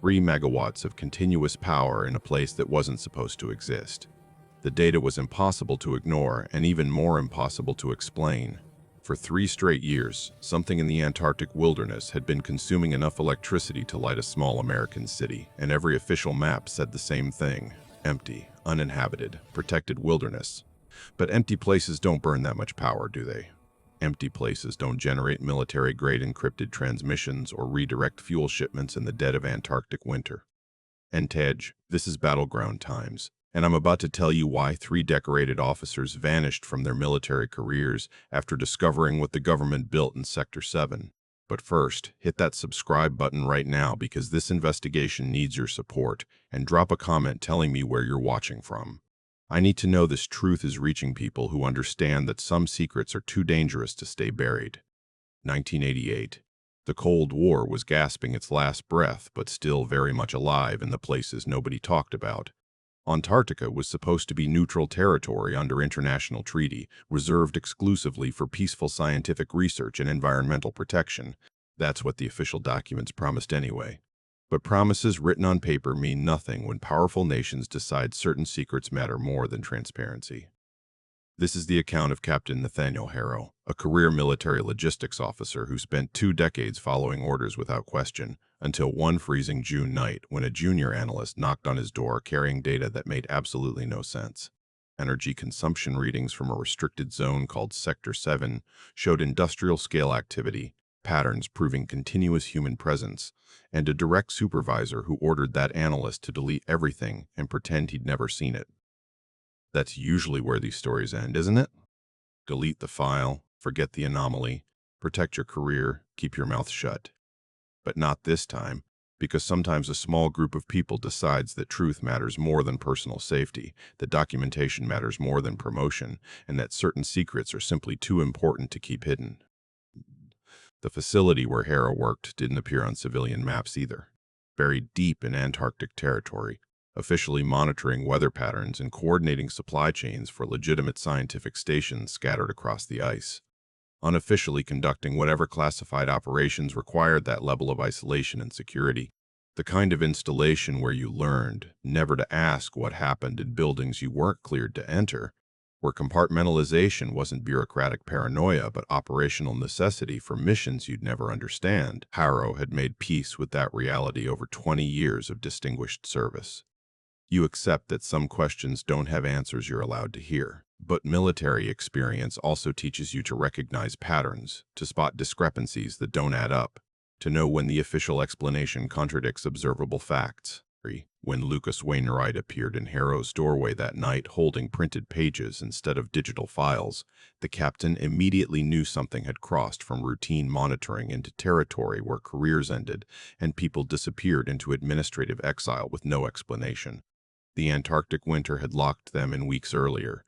3 megawatts of continuous power in a place that wasn't supposed to exist. The data was impossible to ignore and even more impossible to explain. For 3 straight years, something in the Antarctic wilderness had been consuming enough electricity to light a small American city, and every official map said the same thing: empty, uninhabited, protected wilderness. But empty places don't burn that much power, do they? Empty places don't generate military-grade encrypted transmissions or redirect fuel shipments in the dead of Antarctic winter. And Tej, this is battleground times, and I'm about to tell you why 3 decorated officers vanished from their military careers after discovering what the government built in Sector 7. But first, hit that subscribe button right now because this investigation needs your support, and drop a comment telling me where you're watching from. I need to know this truth is reaching people who understand that some secrets are too dangerous to stay buried. 1988. The Cold War was gasping its last breath, but still very much alive in the places nobody talked about. Antarctica was supposed to be neutral territory under international treaty, reserved exclusively for peaceful scientific research and environmental protection. That's what the official documents promised anyway. But promises written on paper mean nothing when powerful nations decide certain secrets matter more than transparency. This is the account of Captain Nathaniel Harrow, a career military logistics officer who spent 2 decades following orders without question, until one freezing June night when a junior analyst knocked on his door carrying data that made absolutely no sense. Energy consumption readings from a restricted zone called Sector 7 showed industrial-scale activity, patterns proving continuous human presence, and a direct supervisor who ordered that analyst to delete everything and pretend he'd never seen it. That's usually where these stories end, isn't it? Delete the file, forget the anomaly, protect your career, keep your mouth shut. But not this time, because sometimes a small group of people decides that truth matters more than personal safety, that documentation matters more than promotion, and that certain secrets are simply too important to keep hidden. The facility where Harrow worked didn't appear on civilian maps either. Buried deep in Antarctic territory, officially monitoring weather patterns and coordinating supply chains for legitimate scientific stations scattered across the ice. Unofficially conducting whatever classified operations required that level of isolation and security. The kind of installation where you learned never to ask what happened in buildings you weren't cleared to enter, where compartmentalization wasn't bureaucratic paranoia but operational necessity for missions you'd never understand. Harrow had made peace with that reality over 20 years of distinguished service. You accept that some questions don't have answers you're allowed to hear. But military experience also teaches you to recognize patterns, to spot discrepancies that don't add up, to know when the official explanation contradicts observable facts. When Lucas Wainwright appeared in Harrow's doorway that night holding printed pages instead of digital files, the captain immediately knew something had crossed from routine monitoring into territory where careers ended and people disappeared into administrative exile with no explanation. The Antarctic winter had locked them in weeks earlier.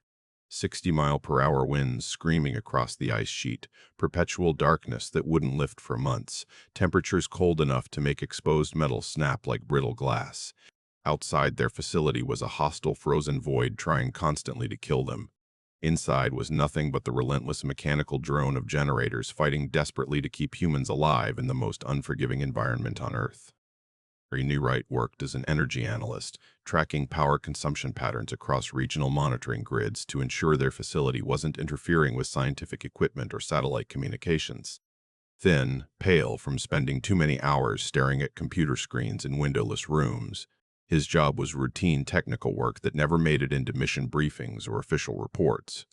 60-mile-per-hour winds screaming across the ice sheet, perpetual darkness that wouldn't lift for months, temperatures cold enough to make exposed metal snap like brittle glass. Outside their facility was a hostile frozen void trying constantly to kill them. Inside was nothing but the relentless mechanical drone of generators fighting desperately to keep humans alive in the most unforgiving environment on Earth. Wainwright worked as an energy analyst, tracking power consumption patterns across regional monitoring grids to ensure their facility wasn't interfering with scientific equipment or satellite communications. Thin, pale from spending too many hours staring at computer screens in windowless rooms, his job was routine technical work that never made it into mission briefings or official reports.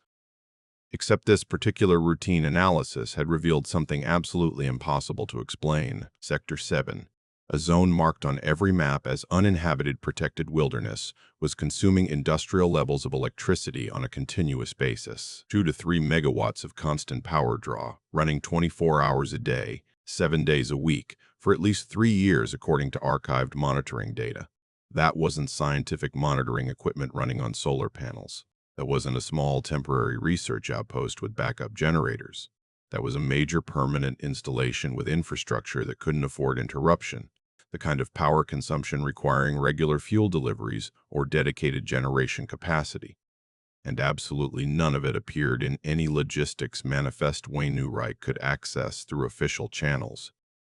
Except this particular routine analysis had revealed something absolutely impossible to explain. Sector 7. A zone marked on every map as uninhabited protected wilderness, was consuming industrial levels of electricity on a continuous basis. 2 to 3 megawatts of constant power draw, running 24 hours a day, 7 days a week, for at least 3 years according to archived monitoring data. That wasn't scientific monitoring equipment running on solar panels. That wasn't a small temporary research outpost with backup generators. That was a major permanent installation with infrastructure that couldn't afford interruption. The kind of power consumption requiring regular fuel deliveries or dedicated generation capacity. And absolutely none of it appeared in any logistics manifest Wainwright could access through official channels.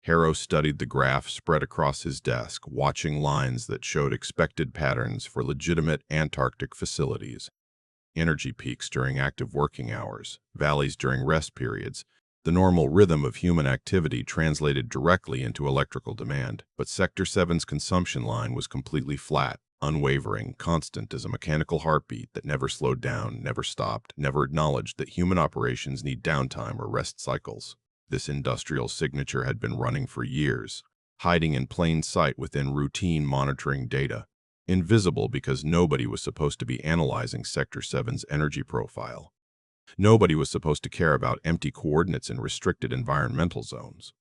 Harrow studied the graph spread across his desk, watching lines that showed expected patterns for legitimate Antarctic facilities. Energy peaks during active working hours, valleys during rest periods. The normal rhythm of human activity translated directly into electrical demand, but Sector 7's consumption line was completely flat, unwavering, constant as a mechanical heartbeat that never slowed down, never stopped, never acknowledged that human operations need downtime or rest cycles. This industrial signature had been running for years, hiding in plain sight within routine monitoring data, invisible because nobody was supposed to be analyzing Sector 7's energy profile. Nobody was supposed to care about empty coordinates in restricted environmental zones.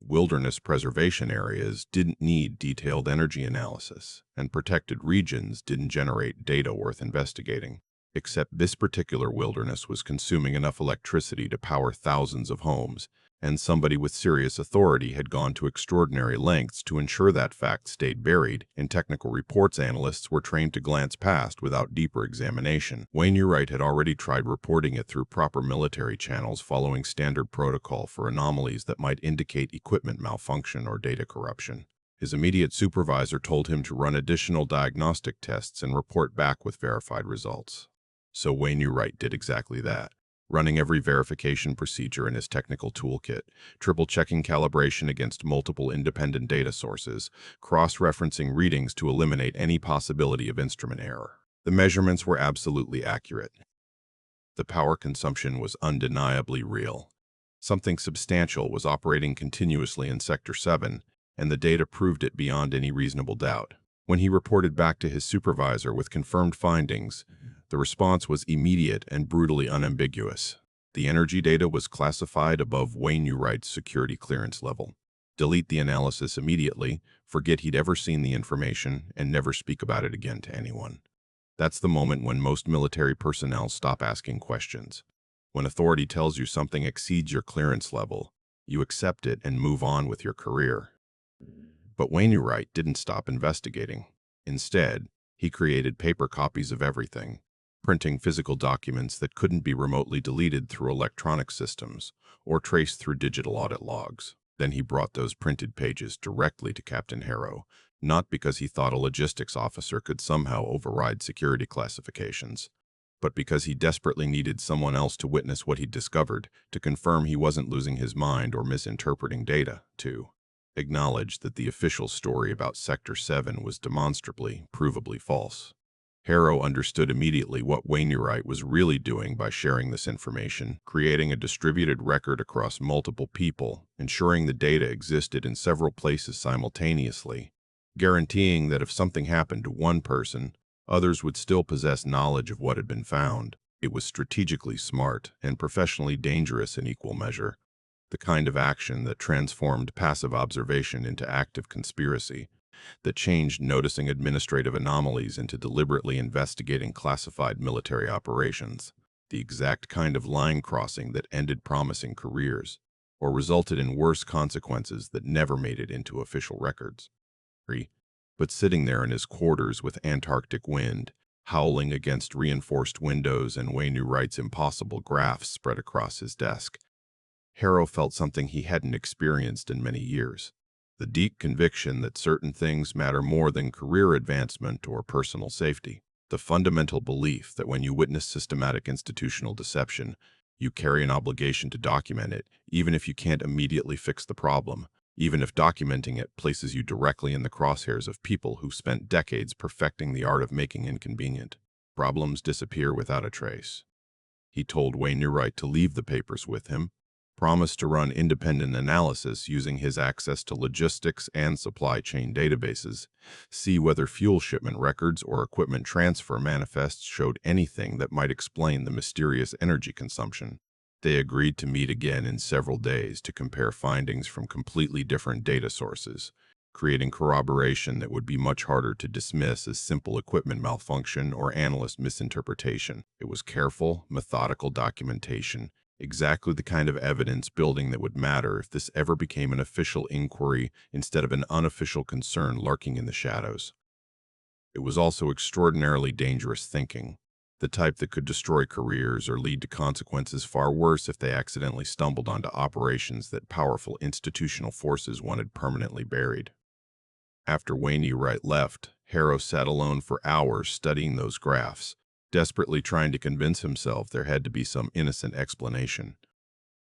Wilderness preservation areas didn't need detailed energy analysis, and protected regions didn't generate data worth investigating. Except this particular wilderness was consuming enough electricity to power thousands of homes, and somebody with serious authority had gone to extraordinary lengths to ensure that fact stayed buried, and technical reports analysts were trained to glance past without deeper examination. Wainwright had already tried reporting it through proper military channels following standard protocol for anomalies that might indicate equipment malfunction or data corruption. His immediate supervisor told him to run additional diagnostic tests and report back with verified results. So Wainwright did exactly that, running every verification procedure in his technical toolkit, triple-checking calibration against multiple independent data sources, cross-referencing readings to eliminate any possibility of instrument error. The measurements were absolutely accurate. The power consumption was undeniably real. Something substantial was operating continuously in Sector 7, and the data proved it beyond any reasonable doubt. When he reported back to his supervisor with confirmed findings, the response was immediate and brutally unambiguous. The energy data was classified above Wainwright's security clearance level. Delete the analysis immediately, forget he'd ever seen the information, and never speak about it again to anyone. That's the moment when most military personnel stop asking questions. When authority tells you something exceeds your clearance level, you accept it and move on with your career. But Wainwright didn't stop investigating. Instead, he created paper copies of everything, printing physical documents that couldn't be remotely deleted through electronic systems or traced through digital audit logs. Then he brought those printed pages directly to Captain Harrow, not because he thought a logistics officer could somehow override security classifications, but because he desperately needed someone else to witness what he'd discovered, to confirm he wasn't losing his mind or misinterpreting data, to acknowledge that the official story about Sector 7 was demonstrably, provably false. Harrow understood immediately what Wainwright was really doing by sharing this information, creating a distributed record across multiple people, ensuring the data existed in several places simultaneously, guaranteeing that if something happened to one person, others would still possess knowledge of what had been found. It was strategically smart and professionally dangerous in equal measure, the kind of action that transformed passive observation into active conspiracy, that changed noticing administrative anomalies into deliberately investigating classified military operations, the exact kind of line crossing that ended promising careers, or resulted in worse consequences that never made it into official records. But sitting there in his quarters with Antarctic wind, howling against reinforced windows and Wainwright's impossible graphs spread across his desk, Harrow felt something he hadn't experienced in many years. The deep conviction that certain things matter more than career advancement or personal safety. The fundamental belief that when you witness systematic institutional deception, you carry an obligation to document it, even if you can't immediately fix the problem, even if documenting it places you directly in the crosshairs of people who spent decades perfecting the art of making inconvenient problems disappear without a trace. He told Wainwright to leave the papers with him, promised to run independent analysis using his access to logistics and supply chain databases, see whether fuel shipment records or equipment transfer manifests showed anything that might explain the mysterious energy consumption. They agreed to meet again in several days to compare findings from completely different data sources, creating corroboration that would be much harder to dismiss as simple equipment malfunction or analyst misinterpretation. It was careful, methodical documentation, exactly the kind of evidence building that would matter if this ever became an official inquiry instead of an unofficial concern lurking in the shadows. It was also extraordinarily dangerous thinking. the type that could destroy careers or lead to consequences far worse if they accidentally stumbled onto operations that powerful institutional forces wanted permanently buried. After Wainwright left, Harrow sat alone for hours studying those graphs, desperately trying to convince himself there had to be some innocent explanation.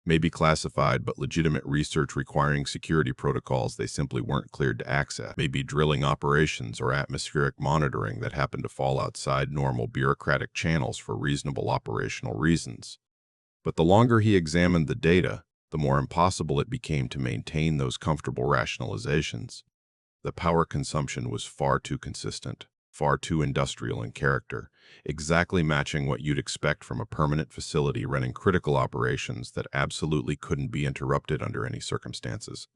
Maybe classified but legitimate research requiring security protocols they simply weren't cleared to access. Maybe drilling operations or atmospheric monitoring that happened to fall outside normal bureaucratic channels for reasonable operational reasons. But the longer he examined the data, the more impossible it became to maintain those comfortable rationalizations. The power consumption was far too consistent, far too industrial in character, exactly matching what you'd expect from a permanent facility running critical operations that absolutely couldn't be interrupted under any circumstances.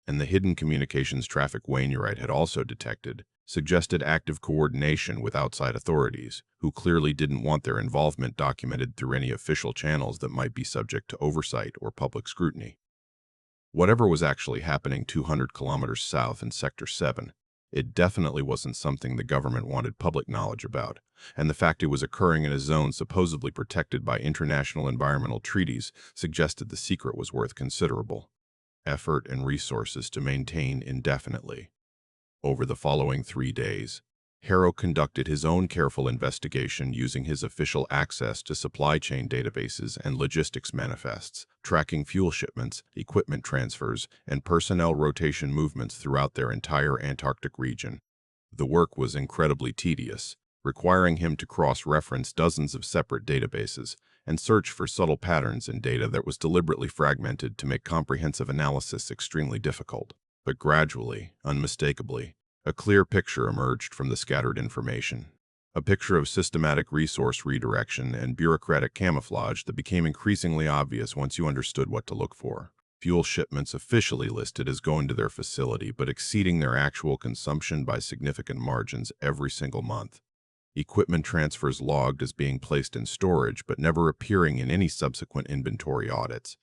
And the hidden communications traffic Wainwright had also detected suggested active coordination with outside authorities, who clearly didn't want their involvement documented through any official channels that might be subject to oversight or public scrutiny. Whatever was actually happening 200 kilometers south in Sector 7, it definitely wasn't something the government wanted public knowledge about, and the fact it was occurring in a zone supposedly protected by international environmental treaties suggested the secret was worth considerable effort and resources to maintain indefinitely. Over the following 3 days, Harrow conducted his own careful investigation using his official access to supply chain databases and logistics manifests, tracking fuel shipments, equipment transfers, and personnel rotation movements throughout their entire Antarctic region. The work was incredibly tedious, requiring him to cross-reference dozens of separate databases and search for subtle patterns in data that was deliberately fragmented to make comprehensive analysis extremely difficult. But gradually, unmistakably, a clear picture emerged from the scattered information. A picture of systematic resource redirection and bureaucratic camouflage that became increasingly obvious once you understood what to look for. Fuel shipments officially listed as going to their facility, but exceeding their actual consumption by significant margins every single month. Equipment transfers logged as being placed in storage, but never appearing in any subsequent inventory audits.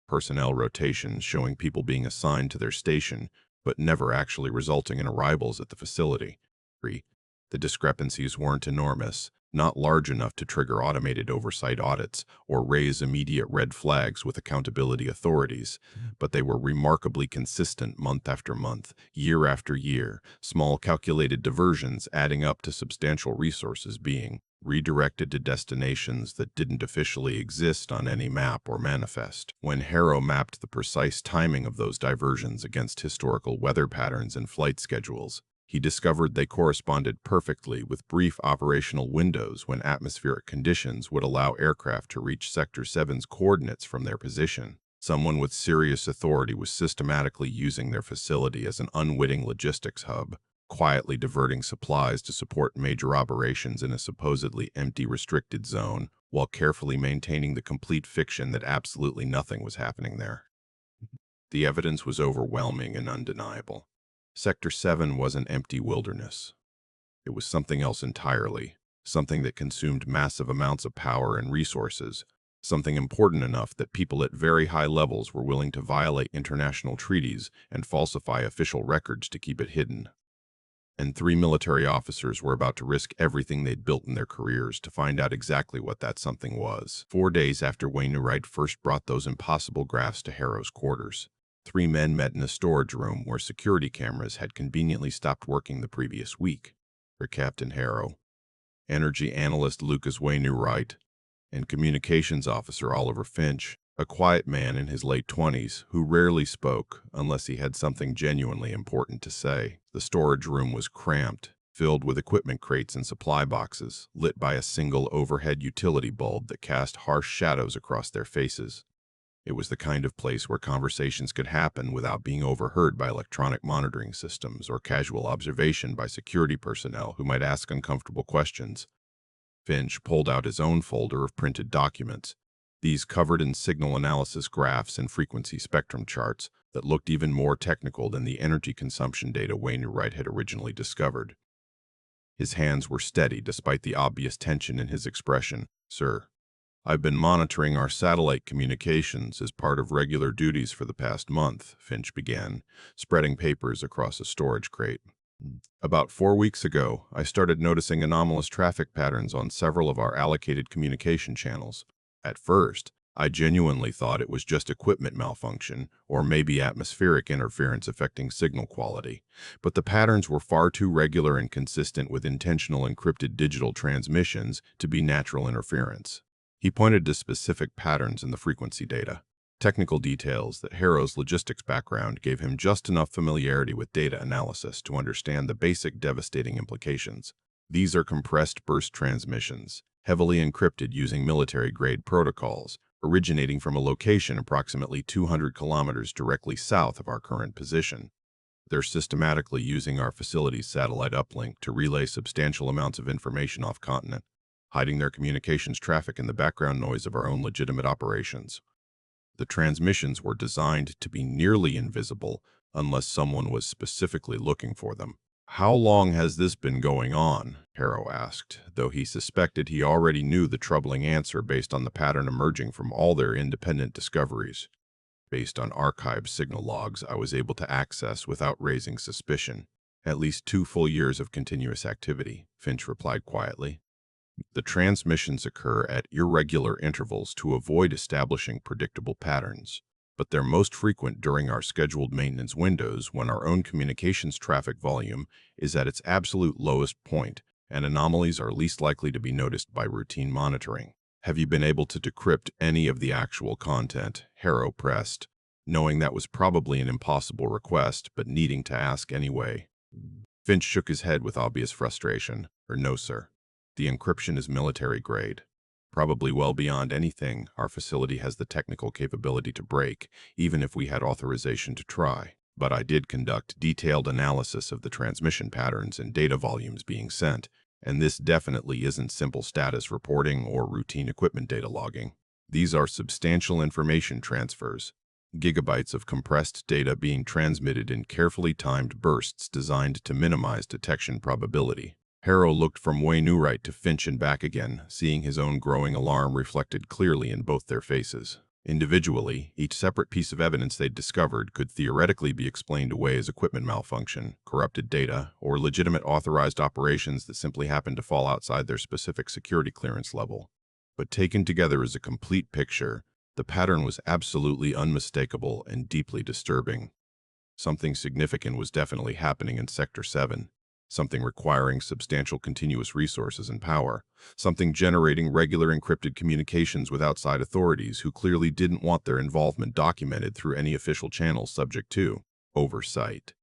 Personnel rotations showing people being assigned to their station, but never actually resulting in arrivals at the facility. The discrepancies weren't enormous, not large enough to trigger automated oversight audits or raise immediate red flags with accountability authorities, but they were remarkably consistent month after month, year after year, small calculated diversions adding up to substantial resources being redirected to destinations that didn't officially exist on any map or manifest. When Harrow mapped the precise timing of those diversions against historical weather patterns and flight schedules, he discovered they corresponded perfectly with brief operational windows when atmospheric conditions would allow aircraft to reach Sector 7's coordinates from their position. Someone with serious authority was systematically using their facility as an unwitting logistics hub, quietly diverting supplies to support major operations in a supposedly empty restricted zone, while carefully maintaining the complete fiction that absolutely nothing was happening there. The evidence was overwhelming and undeniable. Sector 7 was an empty wilderness. It was something else entirely, something that consumed massive amounts of power and resources, something important enough that people at very high levels were willing to violate international treaties and falsify official records to keep it hidden. And 3 military officers were about to risk everything they'd built in their careers to find out exactly what that something was. 4 days after Wainwright first brought those impossible graphs to Harrow's quarters, 3 men met in a storage room where security cameras had conveniently stopped working the previous week. For Captain Harrow, energy analyst Lucas Wainwright, and communications officer Oliver Finch, a quiet man in his late 20s who rarely spoke unless he had something genuinely important to say. The storage room was cramped, filled with equipment crates and supply boxes, lit by a single overhead utility bulb that cast harsh shadows across their faces. It was the kind of place where conversations could happen without being overheard by electronic monitoring systems or casual observation by security personnel who might ask uncomfortable questions. Finch pulled out his own folder of printed documents, these covered in signal analysis graphs and frequency spectrum charts that looked even more technical than the energy consumption data Wainwright had originally discovered. His hands were steady despite the obvious tension in his expression. "Sir, I've been monitoring our satellite communications as part of regular duties for the past month," Finch began, spreading papers across a storage crate. About 4 weeks ago, I started noticing anomalous traffic patterns on several of our allocated communication channels. At first, I genuinely thought it was just equipment malfunction or maybe atmospheric interference affecting signal quality, but the patterns were far too regular and consistent with intentional encrypted digital transmissions to be natural interference. He pointed to specific patterns in the frequency data. Technical details that Harrow's logistics background gave him just enough familiarity with data analysis to understand the basic devastating implications. These are compressed burst transmissions, heavily encrypted using military-grade protocols, originating from a location approximately 200 kilometers directly south of our current position. They're systematically using our facility's satellite uplink to relay substantial amounts of information off-continent, hiding their communications traffic in the background noise of our own legitimate operations. The transmissions were designed to be nearly invisible unless someone was specifically looking for them. "How long has this been going on?" Harrow asked, though he suspected he already knew the troubling answer based on the pattern emerging from all their independent discoveries. Based on archived signal logs I was able to access without raising suspicion. "At least 2 full years of continuous activity," Finch replied quietly. "The transmissions occur at irregular intervals to avoid establishing predictable patterns, but they're most frequent during our scheduled maintenance windows when our own communications traffic volume is at its absolute lowest point and anomalies are least likely to be noticed by routine monitoring." "Have you been able to decrypt any of the actual content?" Harrow pressed, knowing that was probably an impossible request, but needing to ask anyway. Finch shook his head with obvious frustration. "No, sir. The encryption is military grade. Probably well beyond anything our facility has the technical capability to break, even if we had authorization to try. But I did conduct detailed analysis of the transmission patterns and data volumes being sent, and this definitely isn't simple status reporting or routine equipment data logging. These are substantial information transfers, gigabytes of compressed data being transmitted in carefully timed bursts designed to minimize detection probability." Harrow looked from Wainwright to Finch and back again, seeing his own growing alarm reflected clearly in both their faces. Individually, each separate piece of evidence they'd discovered could theoretically be explained away as equipment malfunction, corrupted data, or legitimate authorized operations that simply happened to fall outside their specific security clearance level. But taken together as a complete picture, the pattern was absolutely unmistakable and deeply disturbing. Something significant was definitely happening in Sector 7. Something requiring substantial continuous resources and power, something generating regular encrypted communications with outside authorities who clearly didn't want their involvement documented through any official channels subject to oversight.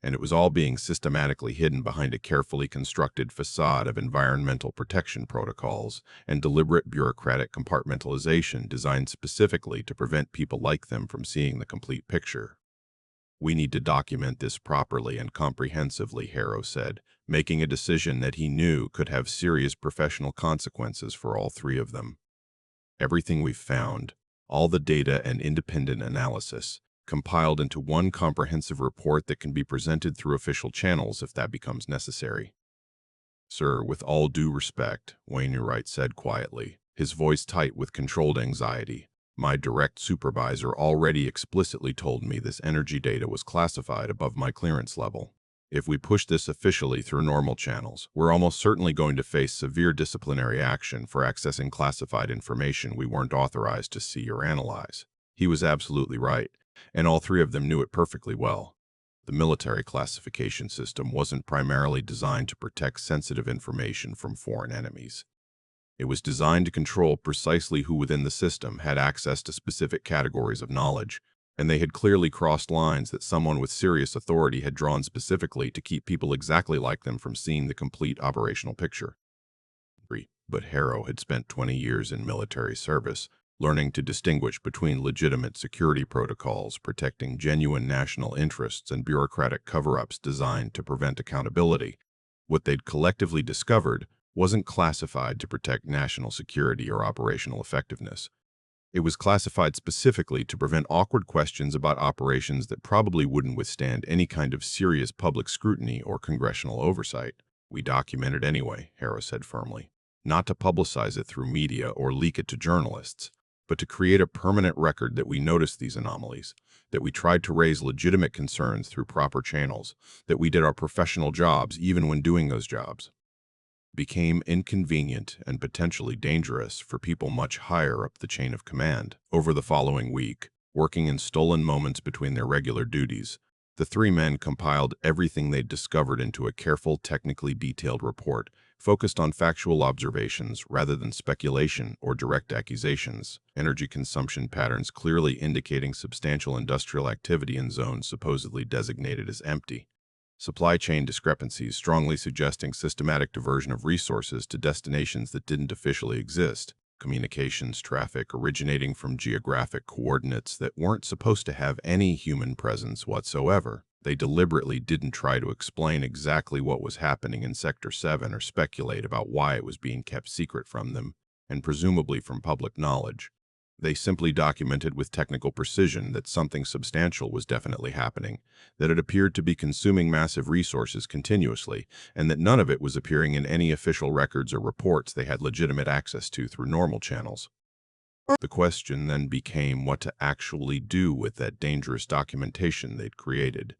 And it was all being systematically hidden behind a carefully constructed facade of environmental protection protocols and deliberate bureaucratic compartmentalization designed specifically to prevent people like them from seeing the complete picture. "We need to document this properly and comprehensively," Harrow said, making a decision that he knew could have serious professional consequences for all three of them. "Everything we've found, all the data and independent analysis, compiled into one comprehensive report that can be presented through official channels if that becomes necessary." "Sir, with all due respect," Wainwright said quietly, his voice tight with controlled anxiety, "my direct supervisor already explicitly told me this energy data was classified above my clearance level. If we push this officially through normal channels, we're almost certainly going to face severe disciplinary action for accessing classified information we weren't authorized to see or analyze." He was absolutely right, and all three of them knew it perfectly well. The military classification system wasn't primarily designed to protect sensitive information from foreign enemies. It was designed to control precisely who within the system had access to specific categories of knowledge, and they had clearly crossed lines that someone with serious authority had drawn specifically to keep people exactly like them from seeing the complete operational picture. But Harrow had spent 20 years in military service, learning to distinguish between legitimate security protocols protecting genuine national interests and bureaucratic cover-ups designed to prevent accountability. What they'd collectively discovered wasn't classified to protect national security or operational effectiveness. It was classified specifically to prevent awkward questions about operations that probably wouldn't withstand any kind of serious public scrutiny or congressional oversight. "We document it anyway," Harrow said firmly. "Not to publicize it through media or leak it to journalists, but to create a permanent record that we noticed these anomalies, that we tried to raise legitimate concerns through proper channels, that we did our professional jobs even when doing those jobs. Became inconvenient and potentially dangerous for people much higher up the chain of command. Over the following week, working in stolen moments between their regular duties, the three men compiled everything they'd discovered into a careful, technically detailed report, focused on factual observations rather than speculation or direct accusations. Energy consumption patterns clearly indicating substantial industrial activity in zones supposedly designated as empty. Supply chain discrepancies strongly suggesting systematic diversion of resources to destinations that didn't officially exist. Communications traffic originating from geographic coordinates that weren't supposed to have any human presence whatsoever. They deliberately didn't try to explain exactly what was happening in Sector 7 or speculate about why it was being kept secret from them, and presumably from public knowledge. They simply documented with technical precision that something substantial was definitely happening, that it appeared to be consuming massive resources continuously, and that none of it was appearing in any official records or reports they had legitimate access to through normal channels. The question then became what to actually do with that dangerous documentation they'd created.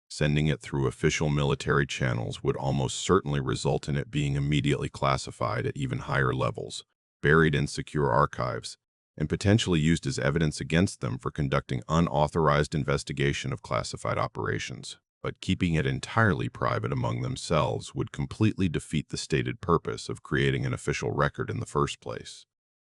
Sending it through official military channels would almost certainly result in it being immediately classified at even higher levels, buried in secure archives, and potentially used as evidence against them for conducting unauthorized investigation of classified operations. But keeping it entirely private among themselves would completely defeat the stated purpose of creating an official record in the first place.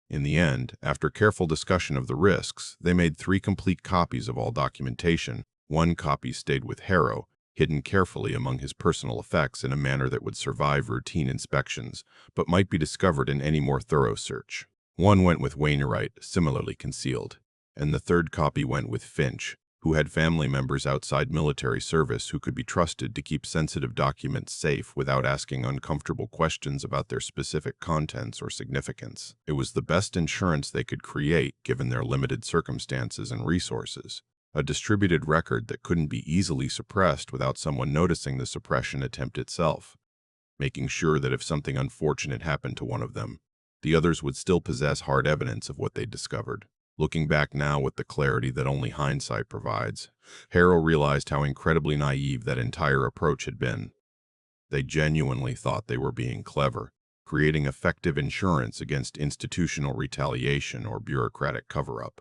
In the end, after careful discussion of the risks, they made 3 complete copies of all documentation. 1 copy stayed with Harrow, hidden carefully among his personal effects in a manner that would survive routine inspections, but might be discovered in any more thorough search. 1 went with Wainwright, similarly concealed, and the 3rd copy went with Finch, who had family members outside military service who could be trusted to keep sensitive documents safe without asking uncomfortable questions about their specific contents or significance. It was the best insurance they could create given their limited circumstances and resources. A distributed record that couldn't be easily suppressed without someone noticing the suppression attempt itself, making sure that if something unfortunate happened to one of them, the others would still possess hard evidence of what they'd discovered. Looking back now with the clarity that only hindsight provides, Harrow realized how incredibly naive that entire approach had been. They genuinely thought they were being clever, creating effective insurance against institutional retaliation or bureaucratic cover-up.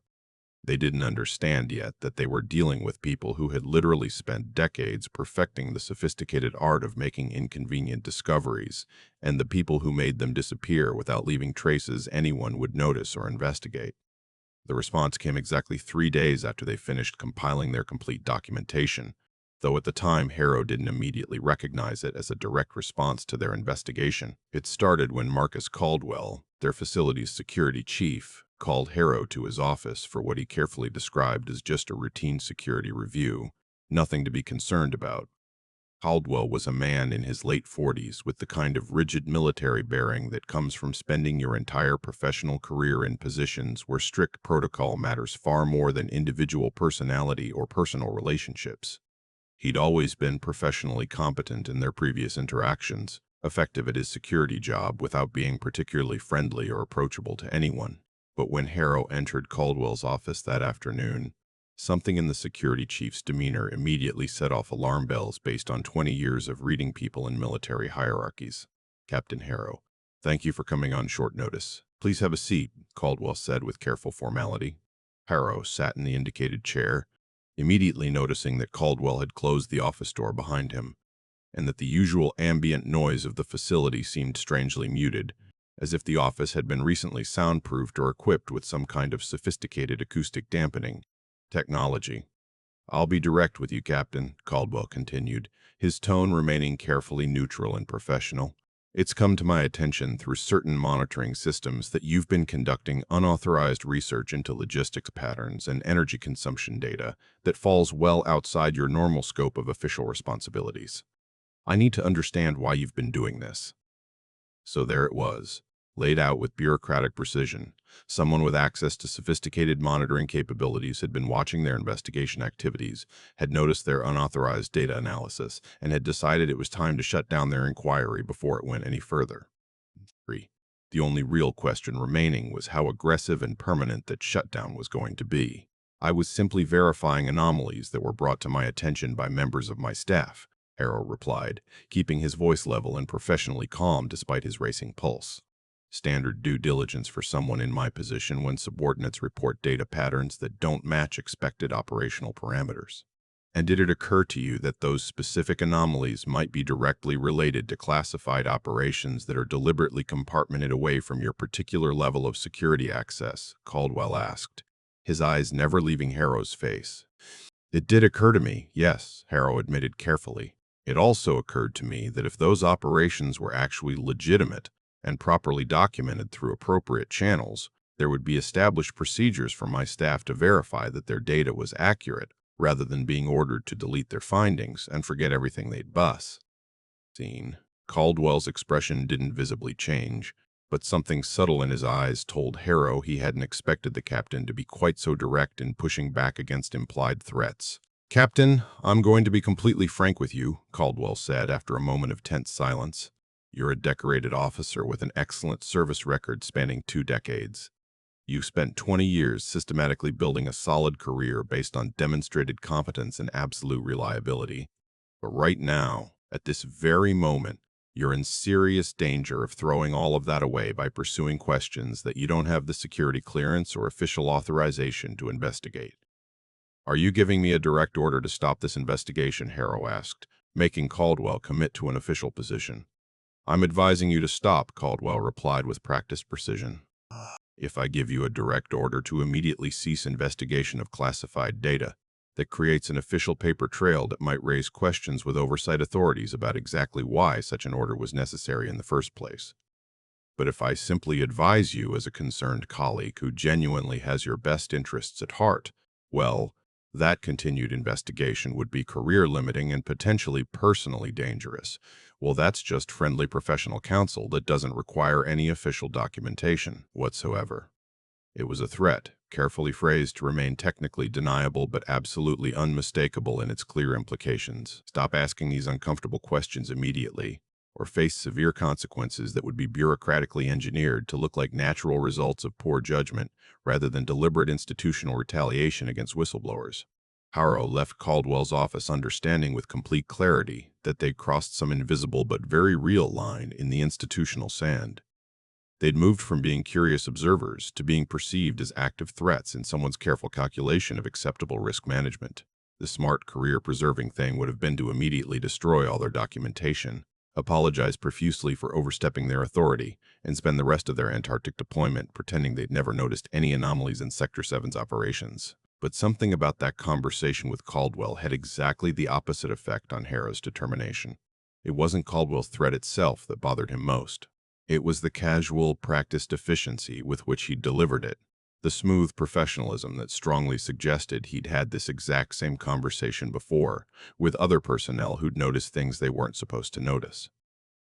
They didn't understand yet that they were dealing with people who had literally spent decades perfecting the sophisticated art of making inconvenient discoveries, and the people who made them disappear without leaving traces anyone would notice or investigate. The response came exactly 3 days after they finished compiling their complete documentation, though at the time Harrow didn't immediately recognize it as a direct response to their investigation. It started when Marcus Caldwell, their facility's security chief, called Harrow to his office for what he carefully described as just a routine security review, nothing to be concerned about. Caldwell was a man in his late 40s with the kind of rigid military bearing that comes from spending your entire professional career in positions where strict protocol matters far more than individual personality or personal relationships. He'd always been professionally competent in their previous interactions, effective at his security job without being particularly friendly or approachable to anyone. But when Harrow entered Caldwell's office that afternoon, something in the security chief's demeanor immediately set off alarm bells based on 20 years of reading people in military hierarchies. Captain Harrow, thank you for coming on short notice. Please have a seat, Caldwell said with careful formality. Harrow sat in the indicated chair, immediately noticing that Caldwell had closed the office door behind him, and that the usual ambient noise of the facility seemed strangely muted, as if the office had been recently soundproofed or equipped with some kind of sophisticated acoustic dampening technology. I'll be direct with you, Captain, Caldwell continued, his tone remaining carefully neutral and professional. It's come to my attention through certain monitoring systems that you've been conducting unauthorized research into logistics patterns and energy consumption data that falls well outside your normal scope of official responsibilities. I need to understand why you've been doing this. So there it was, laid out with bureaucratic precision. Someone with access to sophisticated monitoring capabilities had been watching their investigation activities, had noticed their unauthorized data analysis, and had decided it was time to shut down their inquiry before it went any further. 3. The only real question remaining was how aggressive and permanent that shutdown was going to be. I was simply verifying anomalies that were brought to my attention by members of my staff, Harrow replied, keeping his voice level and professionally calm despite his racing pulse. Standard due diligence for someone in my position when subordinates report data patterns that don't match expected operational parameters. And did it occur to you that those specific anomalies might be directly related to classified operations that are deliberately compartmented away from your particular level of security access? Caldwell asked, his eyes never leaving Harrow's face. It did occur to me, yes, Harrow admitted carefully. It also occurred to me that if those operations were actually legitimate and properly documented through appropriate channels, there would be established procedures for my staff to verify that their data was accurate, rather than being ordered to delete their findings and forget everything they'd bus. Caldwell's expression didn't visibly change, but something subtle in his eyes told Harrow he hadn't expected the captain to be quite so direct in pushing back against implied threats. "Captain, I'm going to be completely frank with you," Caldwell said after a moment of tense silence. "You're a decorated officer with an excellent service record spanning 2 decades. You've spent 20 years systematically building a solid career based on demonstrated competence and absolute reliability. But right now, at this very moment, you're in serious danger of throwing all of that away by pursuing questions that you don't have the security clearance or official authorization to investigate." "Are you giving me a direct order to stop this investigation?" Harrow asked, making Caldwell commit to an official position. "I'm advising you to stop," Caldwell replied with practiced precision. "If I give you a direct order to immediately cease investigation of classified data, that creates an official paper trail that might raise questions with oversight authorities about exactly why such an order was necessary in the first place. But if I simply advise you as a concerned colleague who genuinely has your best interests at heart, well, that continued investigation would be career-limiting and potentially personally dangerous. Well, that's just friendly professional counsel that doesn't require any official documentation whatsoever." It was a threat, carefully phrased to remain technically deniable but absolutely unmistakable in its clear implications. Stop asking these uncomfortable questions immediately, or face severe consequences that would be bureaucratically engineered to look like natural results of poor judgment rather than deliberate institutional retaliation against whistleblowers. Harrow left Caldwell's office understanding with complete clarity that they'd crossed some invisible but very real line in the institutional sand. They'd moved from being curious observers to being perceived as active threats in someone's careful calculation of acceptable risk management. The smart, career-preserving thing would have been to immediately destroy all their documentation, apologize profusely for overstepping their authority, and spend the rest of their Antarctic deployment pretending they'd never noticed any anomalies in Sector 7's operations. But something about that conversation with Caldwell had exactly the opposite effect on Harrow's determination. It wasn't Caldwell's threat itself that bothered him most. It was the casual, practiced efficiency with which he delivered it, the smooth professionalism that strongly suggested he'd had this exact same conversation before, with other personnel who'd noticed things they weren't supposed to notice.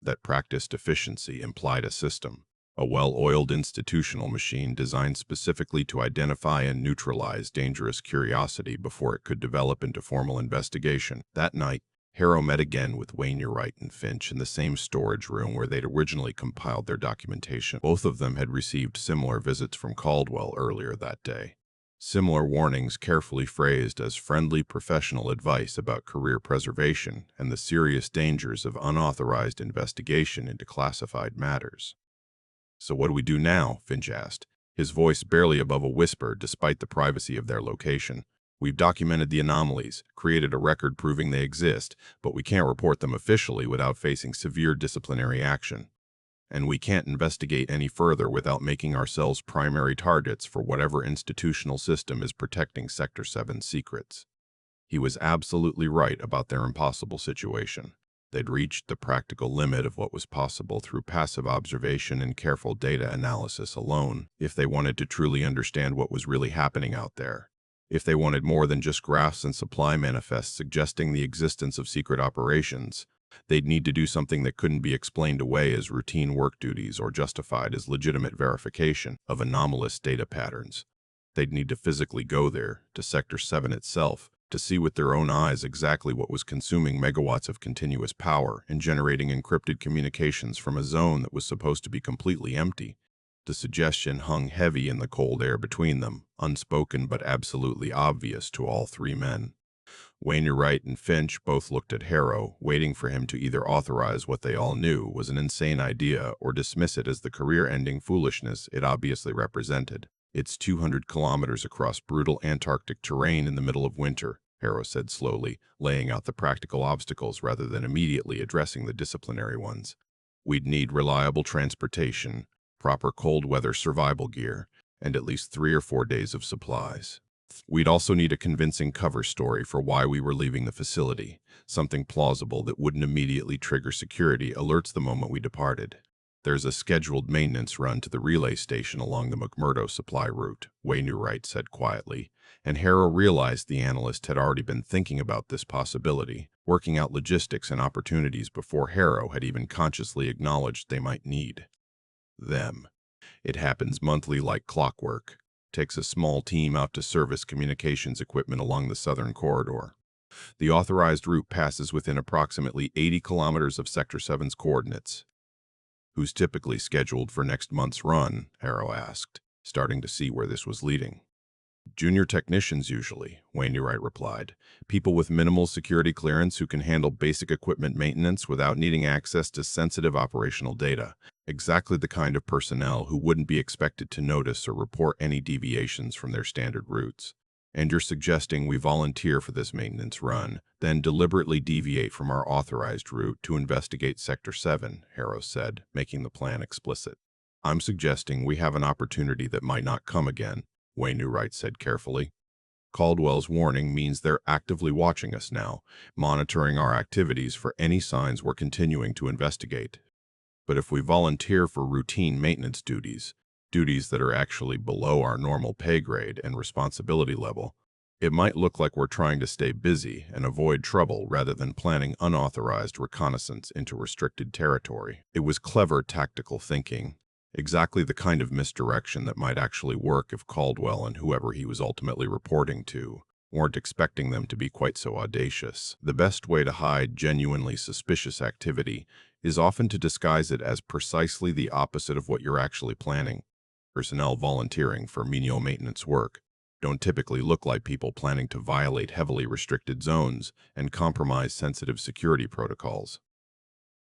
That practiced efficiency implied a system, a well-oiled institutional machine designed specifically to identify and neutralize dangerous curiosity before it could develop into formal investigation. That night, Harrow met again with Wainwright and Finch in the same storage room where they'd originally compiled their documentation. Both of them had received similar visits from Caldwell earlier that day. Similar warnings carefully phrased as friendly professional advice about career preservation and the serious dangers of unauthorized investigation into classified matters. "So what do we do now?" Finch asked, his voice barely above a whisper despite the privacy of their location. "We've documented the anomalies, created a record proving they exist, but we can't report them officially without facing severe disciplinary action. And we can't investigate any further without making ourselves primary targets for whatever institutional system is protecting Sector 7's secrets." He was absolutely right about their impossible situation. They'd reached the practical limit of what was possible through passive observation and careful data analysis alone, if they wanted to truly understand what was really happening out there. If they wanted more than just graphs and supply manifests suggesting the existence of secret operations, they'd need to do something that couldn't be explained away as routine work duties or justified as legitimate verification of anomalous data patterns. They'd need to physically go there, to Sector 7 itself, to see with their own eyes exactly what was consuming megawatts of continuous power and generating encrypted communications from a zone that was supposed to be completely empty. The suggestion hung heavy in the cold air between them, unspoken but absolutely obvious to all three men. Wainwright and Finch both looked at Harrow, waiting for him to either authorize what they all knew was an insane idea or dismiss it as the career-ending foolishness it obviously represented. "It's 200 kilometers across brutal Antarctic terrain in the middle of winter," Harrow said slowly, laying out the practical obstacles rather than immediately addressing the disciplinary ones. "We'd need reliable transportation, proper cold weather survival gear, and at least 3 or 4 days of supplies. We'd also need a convincing cover story for why we were leaving the facility, something plausible that wouldn't immediately trigger security alerts the moment we departed. There's a scheduled maintenance run to the relay station along the McMurdo supply route," Wainwright said quietly, and Harrow realized the analyst had already been thinking about this possibility, working out logistics and opportunities before Harrow had even consciously acknowledged they might need them. "It happens monthly like clockwork. Takes a small team out to service communications equipment along the southern corridor. The authorized route passes within approximately 80 kilometers of Sector 7's coordinates." "Who's typically scheduled for next month's run?" Harrow asked, starting to see where this was leading. "Junior technicians usually," Wainwright replied. "People with minimal security clearance who can handle basic equipment maintenance without needing access to sensitive operational data. Exactly the kind of personnel who wouldn't be expected to notice or report any deviations from their standard routes." "And you're suggesting we volunteer for this maintenance run, then deliberately deviate from our authorized route to investigate Sector 7, Harrow said, making the plan explicit. "I'm suggesting we have an opportunity that might not come again," Wainwright said carefully. "Caldwell's warning means they're actively watching us now, monitoring our activities for any signs we're continuing to investigate. But if we volunteer for routine maintenance duties that are actually below our normal pay grade and responsibility level, it might look like we're trying to stay busy and avoid trouble rather than planning unauthorized reconnaissance into restricted territory." It was clever tactical thinking, exactly the kind of misdirection that might actually work if Caldwell and whoever he was ultimately reporting to weren't expecting them to be quite so audacious. The best way to hide genuinely suspicious activity is often to disguise it as precisely the opposite of what you're actually planning. Personnel volunteering for menial maintenance work don't typically look like people planning to violate heavily restricted zones and compromise sensitive security protocols.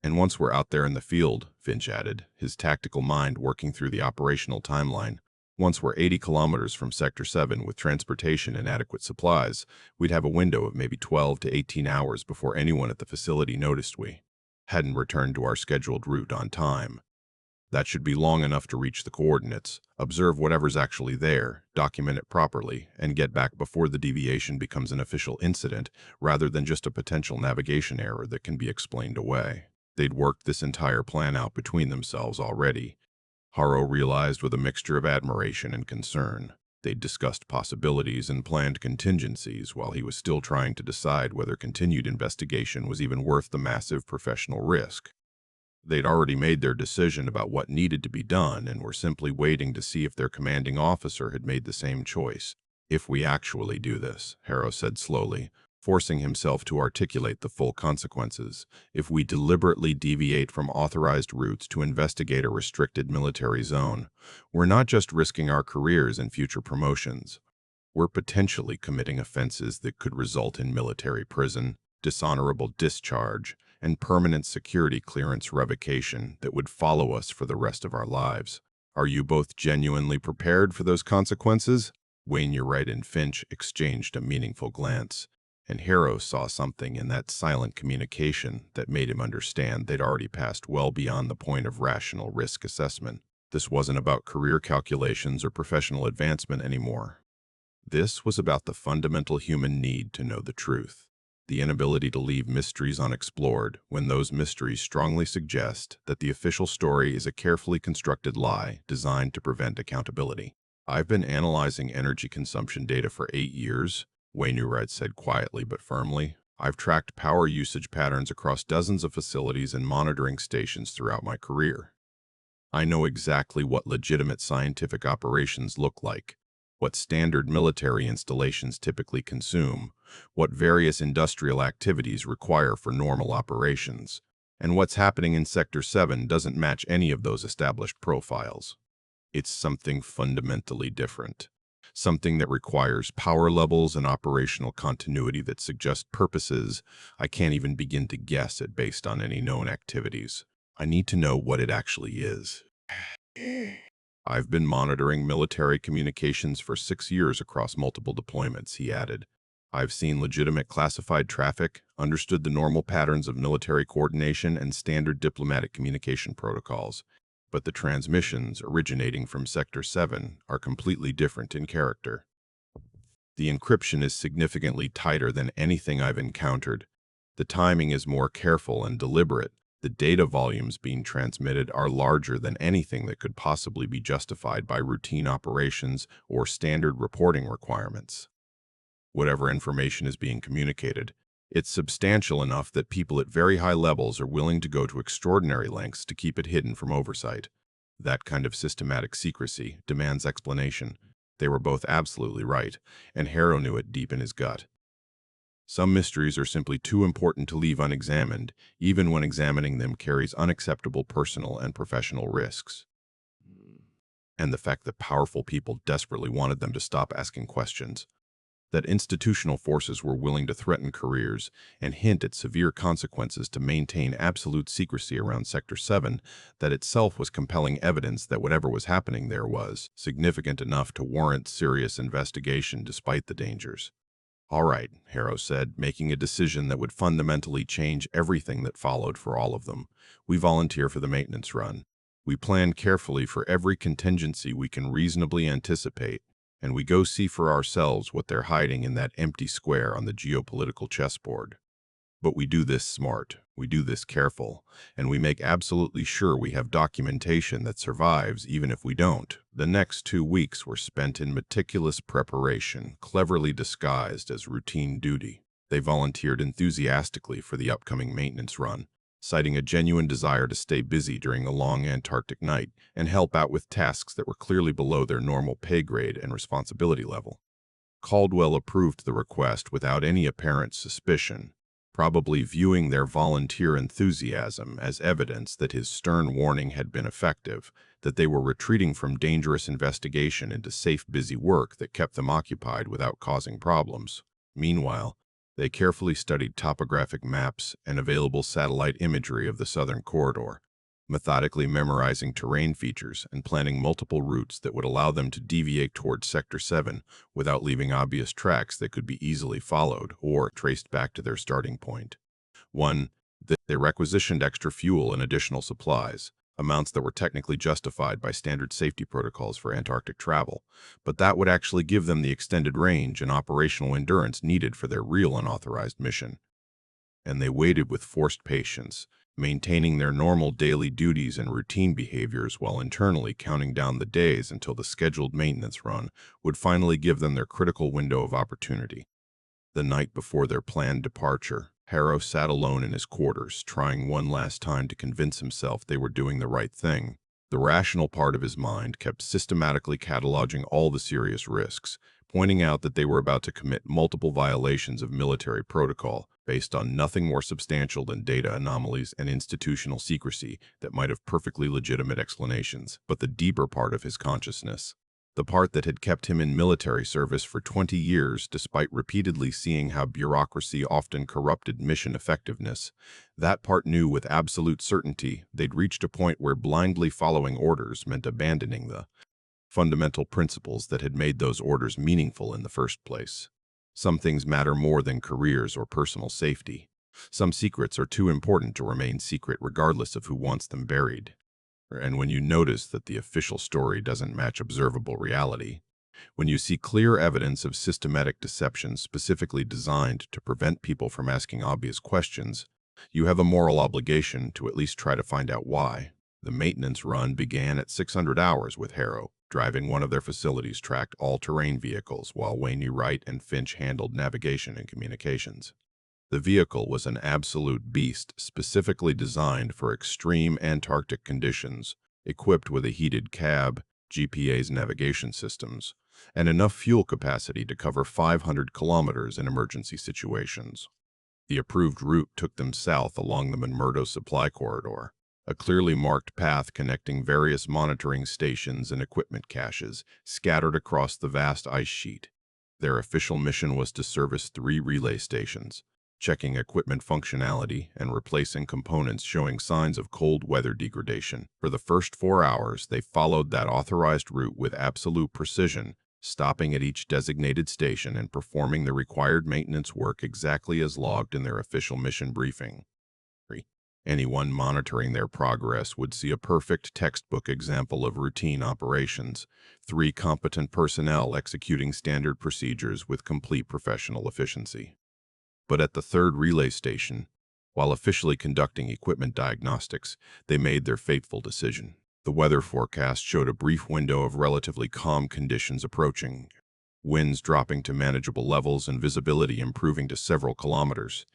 "And once we're out there in the field," Finch added, his tactical mind working through the operational timeline, "once we're 80 kilometers from Sector 7 with transportation and adequate supplies, we'd have a window of maybe 12 to 18 hours before anyone at the facility noticed we hadn't returned to our scheduled route on time. That should be long enough to reach the coordinates, observe whatever's actually there, document it properly, and get back before the deviation becomes an official incident rather than just a potential navigation error that can be explained away." They'd worked this entire plan out between themselves already, Harrow realized with a mixture of admiration and concern. They'd discussed possibilities and planned contingencies while he was still trying to decide whether continued investigation was even worth the massive professional risk. They'd already made their decision about what needed to be done and were simply waiting to see if their commanding officer had made the same choice. "If we actually do this," Harrow said slowly, forcing himself to articulate the full consequences, "if we deliberately deviate from authorized routes to investigate a restricted military zone, we're not just risking our careers and future promotions. We're potentially committing offenses that could result in military prison, dishonorable discharge, and permanent security clearance revocation that would follow us for the rest of our lives. Are you both genuinely prepared for those consequences?" Wainwright and Finch exchanged a meaningful glance, and Harrow saw something in that silent communication that made him understand they'd already passed well beyond the point of rational risk assessment. This wasn't about career calculations or professional advancement anymore. This was about the fundamental human need to know the truth, the inability to leave mysteries unexplored when those mysteries strongly suggest that the official story is a carefully constructed lie designed to prevent accountability. "I've been analyzing energy consumption data for 8 years, Wainwright said quietly but firmly. "I've tracked power usage patterns across dozens of facilities and monitoring stations throughout my career. I know exactly what legitimate scientific operations look like. what standard military installations typically consume, what various industrial activities require for normal operations, and what's happening in Sector 7 doesn't match any of those established profiles. It's something fundamentally different. Something that requires power levels and operational continuity that suggest purposes I can't even begin to guess at based on any known activities. I need to know what it actually is. I've been monitoring military communications for 6 years across multiple deployments, he added. I've seen legitimate classified traffic, understood the normal patterns of military coordination and standard diplomatic communication protocols. But the transmissions originating from Sector 7 are completely different in character. The encryption is significantly tighter than anything I've encountered. The timing is more careful and deliberate. The data volumes being transmitted are larger than anything that could possibly be justified by routine operations or standard reporting requirements. Whatever information is being communicated, it's substantial enough that people at very high levels are willing to go to extraordinary lengths to keep it hidden from oversight. That kind of systematic secrecy demands explanation. They were both absolutely right, and Harrow knew it deep in his gut. Some mysteries are simply too important to leave unexamined, even when examining them carries unacceptable personal and professional risks. And the fact that powerful people desperately wanted them to stop asking questions, that institutional forces were willing to threaten careers and hint at severe consequences to maintain absolute secrecy around Sector 7, that itself was compelling evidence that whatever was happening there was significant enough to warrant serious investigation despite the dangers. All right, Harrow said, making a decision that would fundamentally change everything that followed for all of them. We volunteer for the maintenance run. We plan carefully for every contingency we can reasonably anticipate, and we go see for ourselves what they're hiding in that empty square on the geopolitical chessboard. But we do this smart, we do this careful, and we make absolutely sure we have documentation that survives even if we don't. The next 2 weeks were spent in meticulous preparation, cleverly disguised as routine duty. They volunteered enthusiastically for the upcoming maintenance run, citing a genuine desire to stay busy during the long Antarctic night and help out with tasks that were clearly below their normal pay grade and responsibility level. Caldwell approved the request without any apparent suspicion, probably viewing their volunteer enthusiasm as evidence that his stern warning had been effective, that they were retreating from dangerous investigation into safe, busy work that kept them occupied without causing problems. Meanwhile, they carefully studied topographic maps and available satellite imagery of the southern corridor, methodically memorizing terrain features and planning multiple routes that would allow them to deviate towards Sector 7 without leaving obvious tracks that could be easily followed or traced back to their starting point. They requisitioned extra fuel and additional supplies, amounts that were technically justified by standard safety protocols for Antarctic travel, but that would actually give them the extended range and operational endurance needed for their real unauthorized mission. And they waited with forced patience, maintaining their normal daily duties and routine behaviors while internally counting down the days until the scheduled maintenance run would finally give them their critical window of opportunity. The night before their planned departure, Harrow sat alone in his quarters, trying one last time to convince himself they were doing the right thing. The rational part of his mind kept systematically cataloging all the serious risks, pointing out that they were about to commit multiple violations of military protocol based on nothing more substantial than data anomalies and institutional secrecy that might have perfectly legitimate explanations. But the deeper part of his consciousness, the part that had kept him in military service for 20 years despite repeatedly seeing how bureaucracy often corrupted mission effectiveness, that part knew with absolute certainty they'd reached a point where blindly following orders meant abandoning the fundamental principles that had made those orders meaningful in the first place. Some things matter more than careers or personal safety. Some secrets are too important to remain secret regardless of who wants them buried. And when you notice that the official story doesn't match observable reality, when you see clear evidence of systematic deception specifically designed to prevent people from asking obvious questions, you have a moral obligation to at least try to find out why. The maintenance run began at 600 hours with Harrow, driving one of their facilities tracked all-terrain vehicles while Wainey Wright and Finch handled navigation and communications. The vehicle was an absolute beast specifically designed for extreme Antarctic conditions, equipped with a heated cab, GPA's navigation systems, and enough fuel capacity to cover 500 kilometers in emergency situations. The approved route took them south along the McMurdo supply corridor, a clearly marked path connecting various monitoring stations and equipment caches scattered across the vast ice sheet. Their official mission was to service 3 relay stations, checking equipment functionality and replacing components showing signs of cold weather degradation. For the first 4 hours, they followed that authorized route with absolute precision, stopping at each designated station and performing the required maintenance work exactly as logged in their official mission briefing. Anyone monitoring their progress would see a perfect textbook example of routine operations, 3 competent personnel executing standard procedures with complete professional efficiency. But at the 3rd relay station, while officially conducting equipment diagnostics, they made their fateful decision. The weather forecast showed a brief window of relatively calm conditions approaching, winds dropping to manageable levels and visibility improving to several kilometers.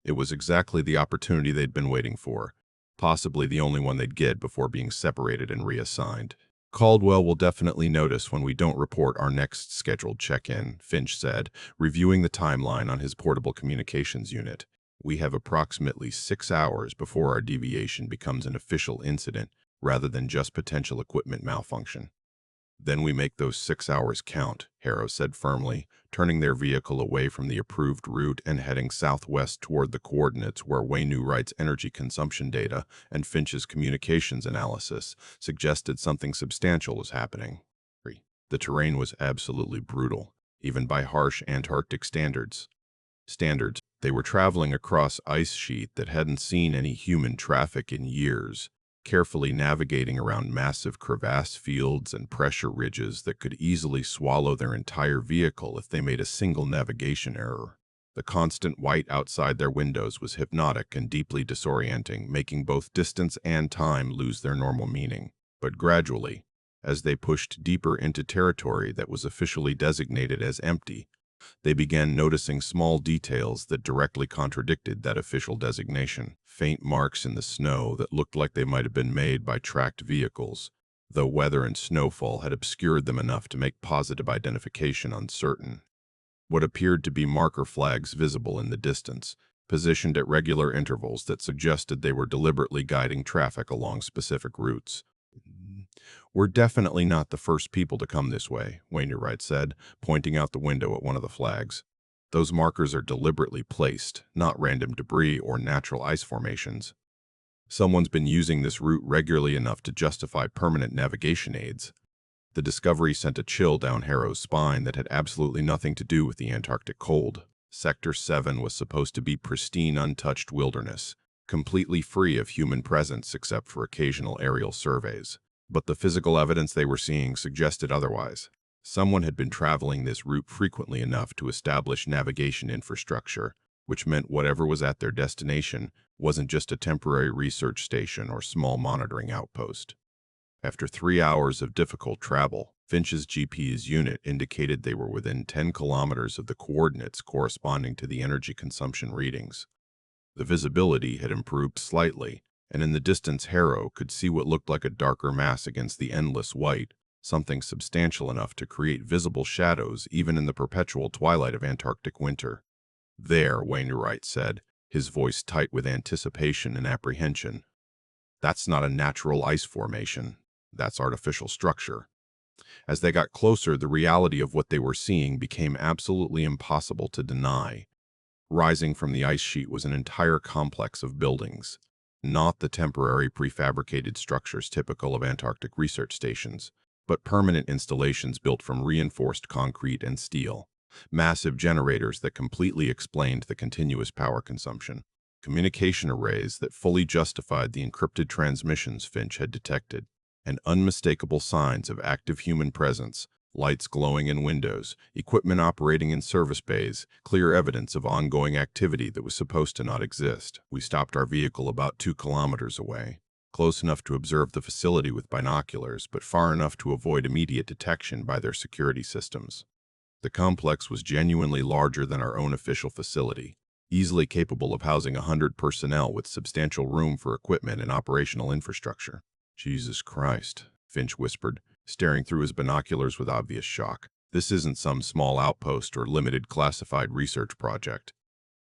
It was exactly the opportunity they'd been waiting for, possibly the only one they'd get before being separated and reassigned. Caldwell will definitely notice when we don't report our next scheduled check-in, Finch said, reviewing the timeline on his portable communications unit. We have approximately 6 hours before our deviation becomes an official incident rather than just potential equipment malfunction. Then we make those 6 hours count, Harrow said firmly, turning their vehicle away from the approved route and heading southwest toward the coordinates where Wainwright's energy consumption data and Finch's communications analysis suggested something substantial was happening. The terrain was absolutely brutal, even by harsh Antarctic standards. They were traveling across ice sheet that hadn't seen any human traffic in years, carefully navigating around massive crevasse fields and pressure ridges that could easily swallow their entire vehicle if they made a single navigation error. The constant white outside their windows was hypnotic and deeply disorienting, making both distance and time lose their normal meaning. But gradually, as they pushed deeper into territory that was officially designated as empty, they began noticing small details that directly contradicted that official designation. Faint marks in the snow that looked like they might have been made by tracked vehicles, though weather and snowfall had obscured them enough to make positive identification uncertain. What appeared to be marker flags visible in the distance, positioned at regular intervals that suggested they were deliberately guiding traffic along specific routes. "We're definitely not the first people to come this way," Wainwright said, pointing out the window at one of the flags. "Those markers are deliberately placed, not random debris or natural ice formations. Someone's been using this route regularly enough to justify permanent navigation aids." The discovery sent a chill down Harrow's spine that had absolutely nothing to do with the Antarctic cold. Sector 7 was supposed to be pristine, untouched wilderness, completely free of human presence except for occasional aerial surveys. But the physical evidence they were seeing suggested otherwise. Someone had been traveling this route frequently enough to establish navigation infrastructure, which meant whatever was at their destination wasn't just a temporary research station or small monitoring outpost. After 3 hours of difficult travel, Finch's GPS unit indicated they were within 10 kilometers of the coordinates corresponding to the energy consumption readings. The visibility had improved slightly, and in the distance Harrow could see what looked like a darker mass against the endless white, something substantial enough to create visible shadows even in the perpetual twilight of Antarctic winter. "There," Wainwright said, his voice tight with anticipation and apprehension. "That's not a natural ice formation. That's artificial structure." As they got closer, the reality of what they were seeing became absolutely impossible to deny. Rising from the ice sheet was an entire complex of buildings, not the temporary prefabricated structures typical of Antarctic research stations, but permanent installations built from reinforced concrete and steel, massive generators that completely explained the continuous power consumption, communication arrays that fully justified the encrypted transmissions Finch had detected, and unmistakable signs of active human presence, lights glowing in windows, equipment operating in service bays, clear evidence of ongoing activity that was supposed to not exist. We stopped our vehicle about 2 kilometers away, close enough to observe the facility with binoculars, but far enough to avoid immediate detection by their security systems. The complex was genuinely larger than our own official facility, easily capable of housing 100 personnel with substantial room for equipment and operational infrastructure. "Jesus Christ," Finch whispered, staring through his binoculars with obvious shock. This isn't some small outpost or limited classified research project.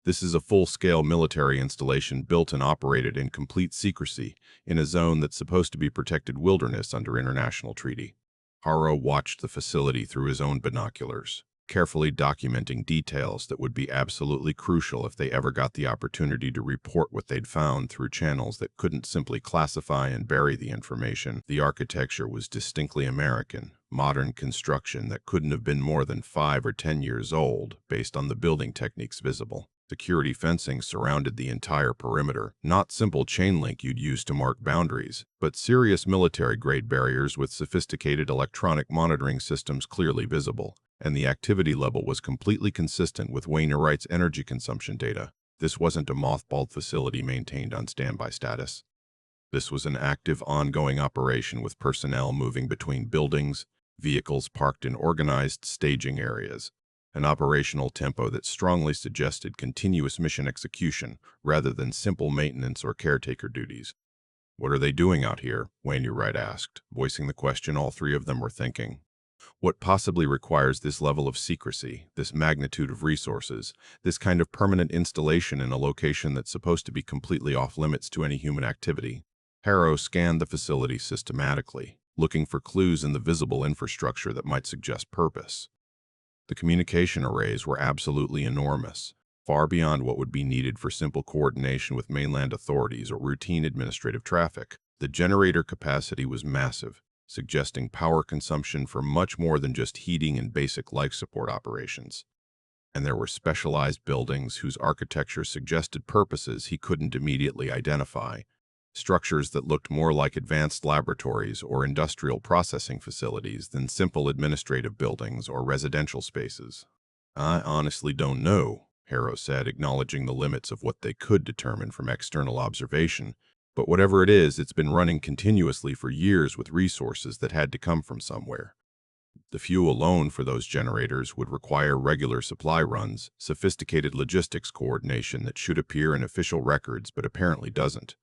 This is a full-scale military installation built and operated in complete secrecy in a zone that's supposed to be protected wilderness under international treaty. Harrow watched the facility through his own binoculars, carefully documenting details that would be absolutely crucial if they ever got the opportunity to report what they'd found through channels that couldn't simply classify and bury the information. The architecture was distinctly American, modern construction that couldn't have been more than 5 or 10 years old based on the building techniques visible. Security fencing surrounded the entire perimeter, not simple chain link you'd use to mark boundaries, but serious military-grade barriers with sophisticated electronic monitoring systems clearly visible, and the activity level was completely consistent with Wainwright's energy consumption data. This wasn't a mothballed facility maintained on standby status. This was an active, ongoing operation with personnel moving between buildings, vehicles parked in organized staging areas, an operational tempo that strongly suggested continuous mission execution rather than simple maintenance or caretaker duties. "What are they doing out here?" Wainwright asked, voicing the question all three of them were thinking. "What possibly requires this level of secrecy, this magnitude of resources, this kind of permanent installation in a location that's supposed to be completely off-limits to any human activity?" Harrow scanned the facility systematically, looking for clues in the visible infrastructure that might suggest purpose. The communication arrays were absolutely enormous, far beyond what would be needed for simple coordination with mainland authorities or routine administrative traffic. The generator capacity was massive, suggesting power consumption for much more than just heating and basic life support operations. And there were specialized buildings whose architecture suggested purposes he couldn't immediately identify, structures that looked more like advanced laboratories or industrial processing facilities than simple administrative buildings or residential spaces. "I honestly don't know," Harrow said, acknowledging the limits of what they could determine from external observation. "But whatever it is, it's been running continuously for years with resources that had to come from somewhere. The fuel alone for those generators would require regular supply runs, sophisticated logistics coordination that should appear in official records but apparently doesn't.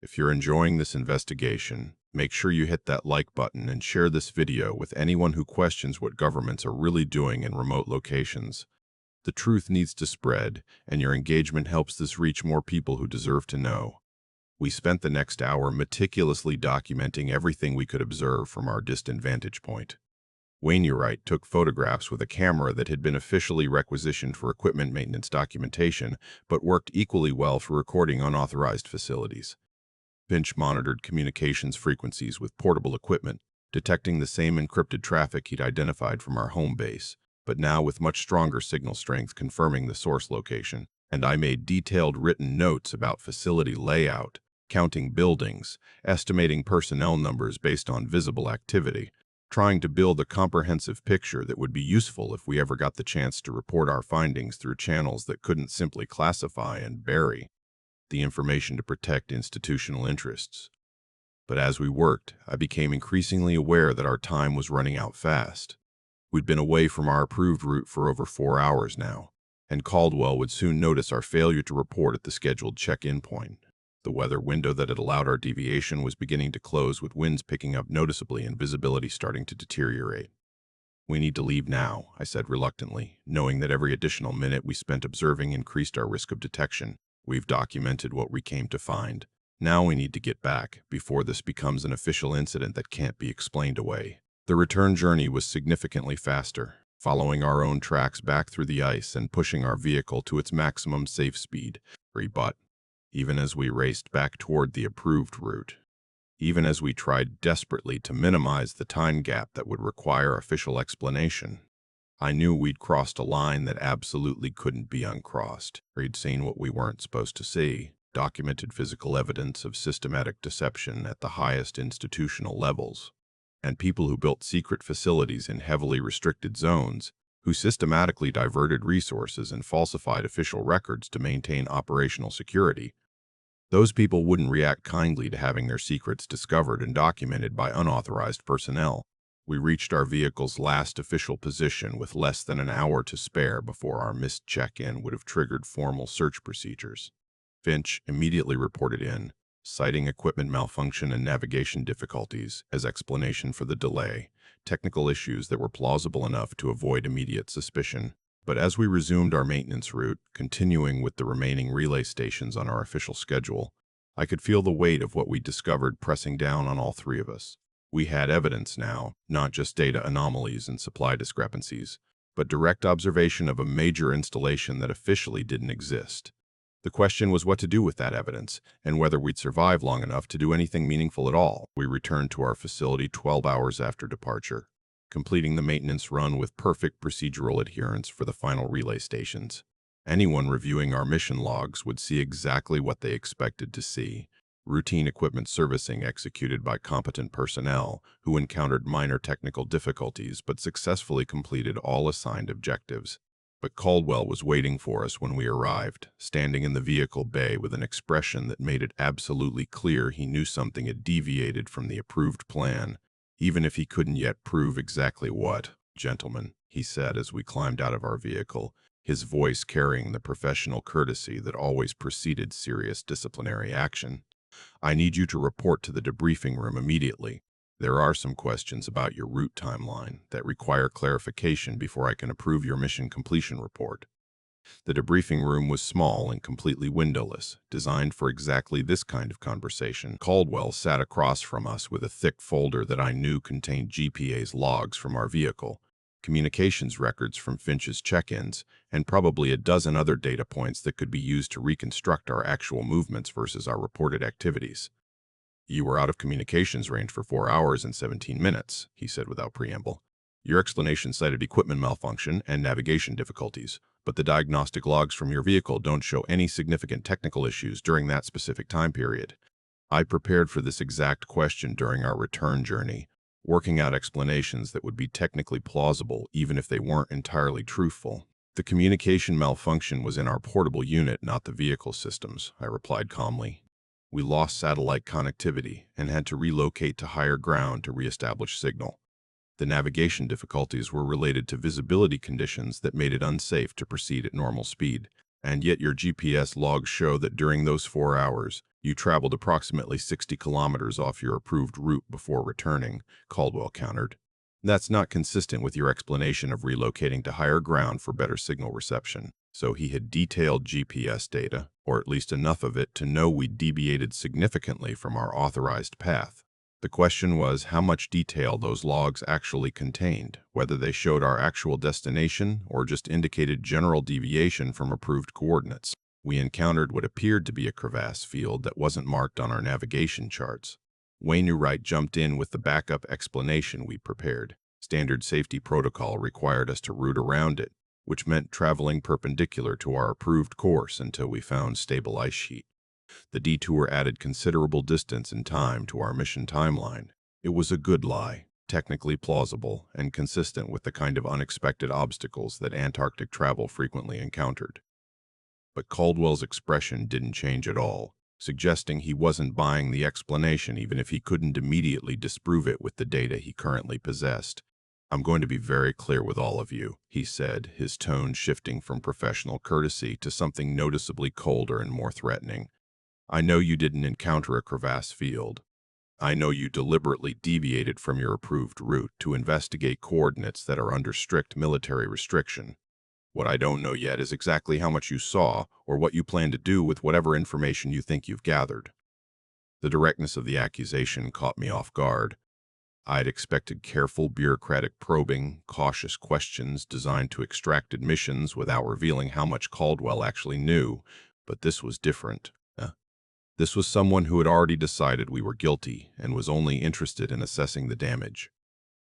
If you're enjoying this investigation, make sure you hit that like button and share this video with anyone who questions what governments are really doing in remote locations. The truth needs to spread, and your engagement helps this reach more people who deserve to know." We spent the next hour meticulously documenting everything we could observe from our distant vantage point. Wainwright took photographs with a camera that had been officially requisitioned for equipment maintenance documentation, but worked equally well for recording unauthorized facilities. Finch monitored communications frequencies with portable equipment, detecting the same encrypted traffic he'd identified from our home base, but now with much stronger signal strength confirming the source location. And I made detailed written notes about facility layout, counting buildings, estimating personnel numbers based on visible activity, trying to build a comprehensive picture that would be useful if we ever got the chance to report our findings through channels that couldn't simply classify and bury the information to protect institutional interests. But as we worked, I became increasingly aware that our time was running out fast. We'd been away from our approved route for over 4 hours now, and Caldwell would soon notice our failure to report at the scheduled check-in point. The weather window that had allowed our deviation was beginning to close, with winds picking up noticeably and visibility starting to deteriorate. "We need to leave now," I said reluctantly, knowing that every additional minute we spent observing increased our risk of detection. "We've documented what we came to find. Now we need to get back, before this becomes an official incident that can't be explained away." The return journey was significantly faster, following our own tracks back through the ice and pushing our vehicle to its maximum safe speed. But even as we raced back toward the approved route, even as we tried desperately to minimize the time gap that would require official explanation, I knew we'd crossed a line that absolutely couldn't be uncrossed. We'd seen what we weren't supposed to see, documented physical evidence of systematic deception at the highest institutional levels, and people who built secret facilities in heavily restricted zones, who systematically diverted resources and falsified official records to maintain operational security. Those people wouldn't react kindly to having their secrets discovered and documented by unauthorized personnel. We reached our vehicle's last official position with less than an hour to spare before our missed check-in would have triggered formal search procedures. Finch immediately reported in, citing equipment malfunction and navigation difficulties as explanation for the delay, technical issues that were plausible enough to avoid immediate suspicion. But as we resumed our maintenance route, continuing with the remaining relay stations on our official schedule, I could feel the weight of what we discovered pressing down on all three of us. We had evidence now, not just data anomalies and supply discrepancies, but direct observation of a major installation that officially didn't exist. The question was what to do with that evidence, and whether we'd survive long enough to do anything meaningful at all. We returned to our facility 12 hours after departure, completing the maintenance run with perfect procedural adherence for the final relay stations. Anyone reviewing our mission logs would see exactly what they expected to see: routine equipment servicing executed by competent personnel who encountered minor technical difficulties but successfully completed all assigned objectives. But Caldwell was waiting for us when we arrived, standing in the vehicle bay with an expression that made it absolutely clear he knew something had deviated from the approved plan, even if he couldn't yet prove exactly what. "Gentlemen," he said as we climbed out of our vehicle, his voice carrying the professional courtesy that always preceded serious disciplinary action, "I need you to report to the debriefing room immediately. There are some questions about your route timeline that require clarification before I can approve your mission completion report." The debriefing room was small and completely windowless, designed for exactly this kind of conversation. Caldwell sat across from us with a thick folder that I knew contained GPA's logs from our vehicle, communications records from Finch's check-ins, and probably a dozen other data points that could be used to reconstruct our actual movements versus our reported activities. "You were out of communications range for 4 hours and 17 minutes, he said without preamble. "Your explanation cited equipment malfunction and navigation difficulties, but the diagnostic logs from your vehicle don't show any significant technical issues during that specific time period." I prepared for this exact question during our return journey, working out explanations that would be technically plausible even if they weren't entirely truthful. "The communication malfunction was in our portable unit, not the vehicle systems," I replied calmly. "We lost satellite connectivity and had to relocate to higher ground to reestablish signal. The navigation difficulties were related to visibility conditions that made it unsafe to proceed at normal speed. And yet your GPS logs show that during those 4 hours, you traveled approximately 60 kilometers off your approved route before returning," Caldwell countered. "That's not consistent with your explanation of relocating to higher ground for better signal reception." So he had detailed GPS data, or at least enough of it to know we deviated significantly from our authorized path. The question was how much detail those logs actually contained, whether they showed our actual destination or just indicated general deviation from approved coordinates. We encountered what appeared to be a crevasse field that wasn't marked on our navigation charts. Wainwright jumped in with the backup explanation we prepared. Standard safety protocol required us to route around it, which meant traveling perpendicular to our approved course until we found stable ice sheet. The detour added considerable distance and time to our mission timeline. It was a good lie, technically plausible, and consistent with the kind of unexpected obstacles that Antarctic travel frequently encountered. But Caldwell's expression didn't change at all, suggesting he wasn't buying the explanation even if he couldn't immediately disprove it with the data he currently possessed. "I'm going to be very clear with all of you," he said, his tone shifting from professional courtesy to something noticeably colder and more threatening. "I know you didn't encounter a crevasse field. I know you deliberately deviated from your approved route to investigate coordinates that are under strict military restriction. What I don't know yet is exactly how much you saw or what you plan to do with whatever information you think you've gathered." The directness of the accusation caught me off guard. I'd expected careful bureaucratic probing, cautious questions designed to extract admissions without revealing how much Caldwell actually knew, but this was different. This was someone who had already decided we were guilty and was only interested in assessing the damage.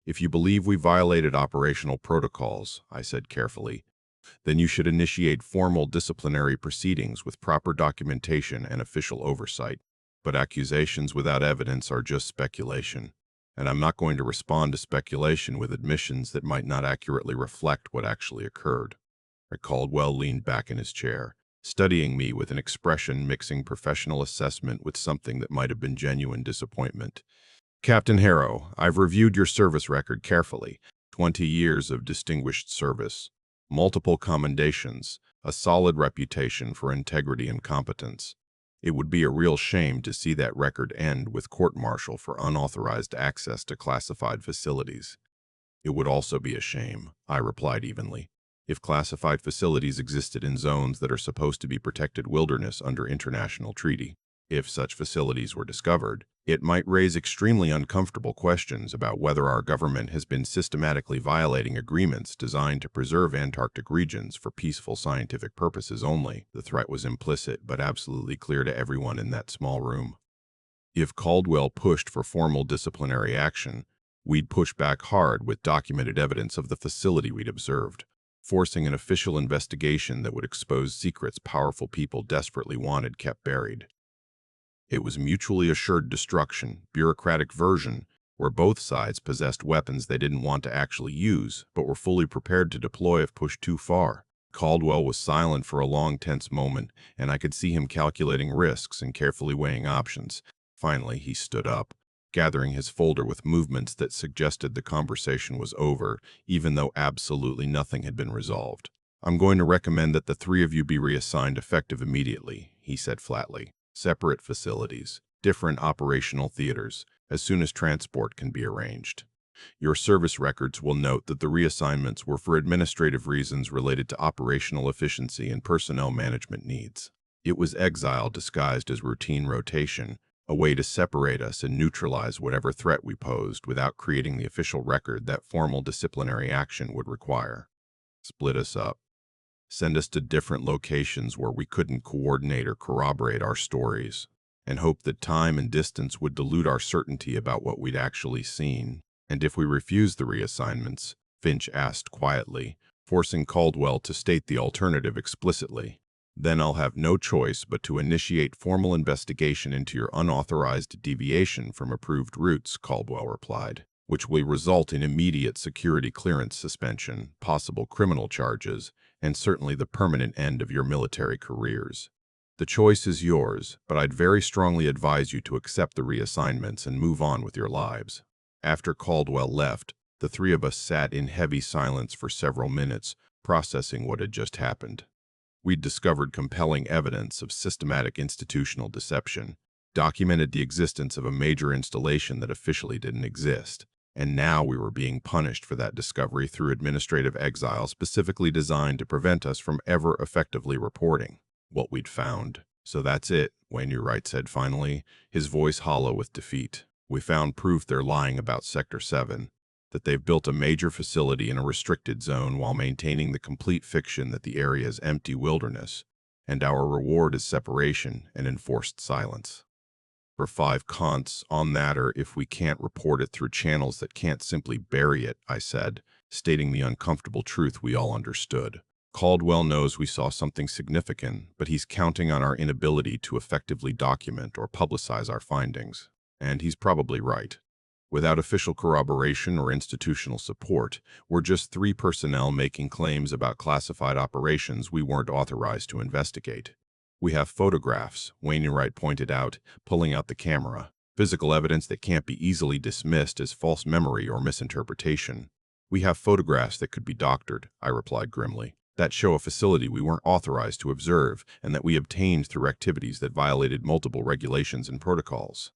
"If you believe we violated operational protocols," I said carefully, "then you should initiate formal disciplinary proceedings with proper documentation and official oversight. But accusations without evidence are just speculation, and I'm not going to respond to speculation with admissions that might not accurately reflect what actually occurred." Caldwell leaned back in his chair, studying me with an expression mixing professional assessment with something that might have been genuine disappointment. "Captain Harrow, I've reviewed your service record carefully. 20 years of distinguished service, multiple commendations, a solid reputation for integrity and competence. It would be a real shame to see that record end with court-martial for unauthorized access to classified facilities. It would also be a shame, I replied evenly, if classified facilities existed in zones that are supposed to be protected wilderness under international treaty. If such facilities were discovered, it might raise extremely uncomfortable questions about whether our government has been systematically violating agreements designed to preserve Antarctic regions for peaceful scientific purposes only. The threat was implicit but absolutely clear to everyone in that small room. If Caldwell pushed for formal disciplinary action, we'd push back hard with documented evidence of the facility we'd observed, forcing an official investigation that would expose secrets powerful people desperately wanted kept buried. It was mutually assured destruction, bureaucratic version, where both sides possessed weapons they didn't want to actually use, but were fully prepared to deploy if pushed too far. Caldwell was silent for a long, tense moment, and I could see him calculating risks and carefully weighing options. Finally, he stood up, gathering his folder with movements that suggested the conversation was over, even though absolutely nothing had been resolved. "I'm going to recommend that the three of you be reassigned effective immediately," he said flatly. "Separate facilities, different operational theaters, as soon as transport can be arranged. Your service records will note that the reassignments were for administrative reasons related to operational efficiency and personnel management needs. It was exile disguised as routine rotation, a way to separate us and neutralize whatever threat we posed without creating the official record that formal disciplinary action would require. Split us up. Send us to different locations where we couldn't coordinate or corroborate our stories, and hope that time and distance would dilute our certainty about what we'd actually seen. And if we refuse the reassignments," Finch asked quietly, forcing Caldwell to state the alternative explicitly, "then I'll have no choice but to initiate formal investigation into your unauthorized deviation from approved routes," Caldwell replied, "which will result in immediate security clearance suspension, possible criminal charges, and certainly the permanent end of your military careers. The choice is yours, but I'd very strongly advise you to accept the reassignments and move on with your lives." After Caldwell left, the three of us sat in heavy silence for several minutes, processing what had just happened. We'd discovered compelling evidence of systematic institutional deception, documented the existence of a major installation that officially didn't exist, and now we were being punished for that discovery through administrative exile specifically designed to prevent us from ever effectively reporting what we'd found. "So that's it," Wainwright said finally, his voice hollow with defeat. "We found proof they're lying about Sector 7, that they've built a major facility in a restricted zone while maintaining the complete fiction that the area is empty wilderness, and our reward is separation and enforced silence. For 5 conts on that, or if we can't report it through channels that can't simply bury it," I said, stating the uncomfortable truth we all understood. "Caldwell knows we saw something significant, but he's counting on our inability to effectively document or publicize our findings. And he's probably right. Without official corroboration or institutional support, we're just 3 personnel making claims about classified operations we weren't authorized to investigate. We have photographs," Wainwright pointed out, pulling out the camera. "Physical evidence that can't be easily dismissed as false memory or misinterpretation. We have photographs that could be doctored," I replied grimly, "that show a facility we weren't authorized to observe and that we obtained through activities that violated multiple regulations and protocols.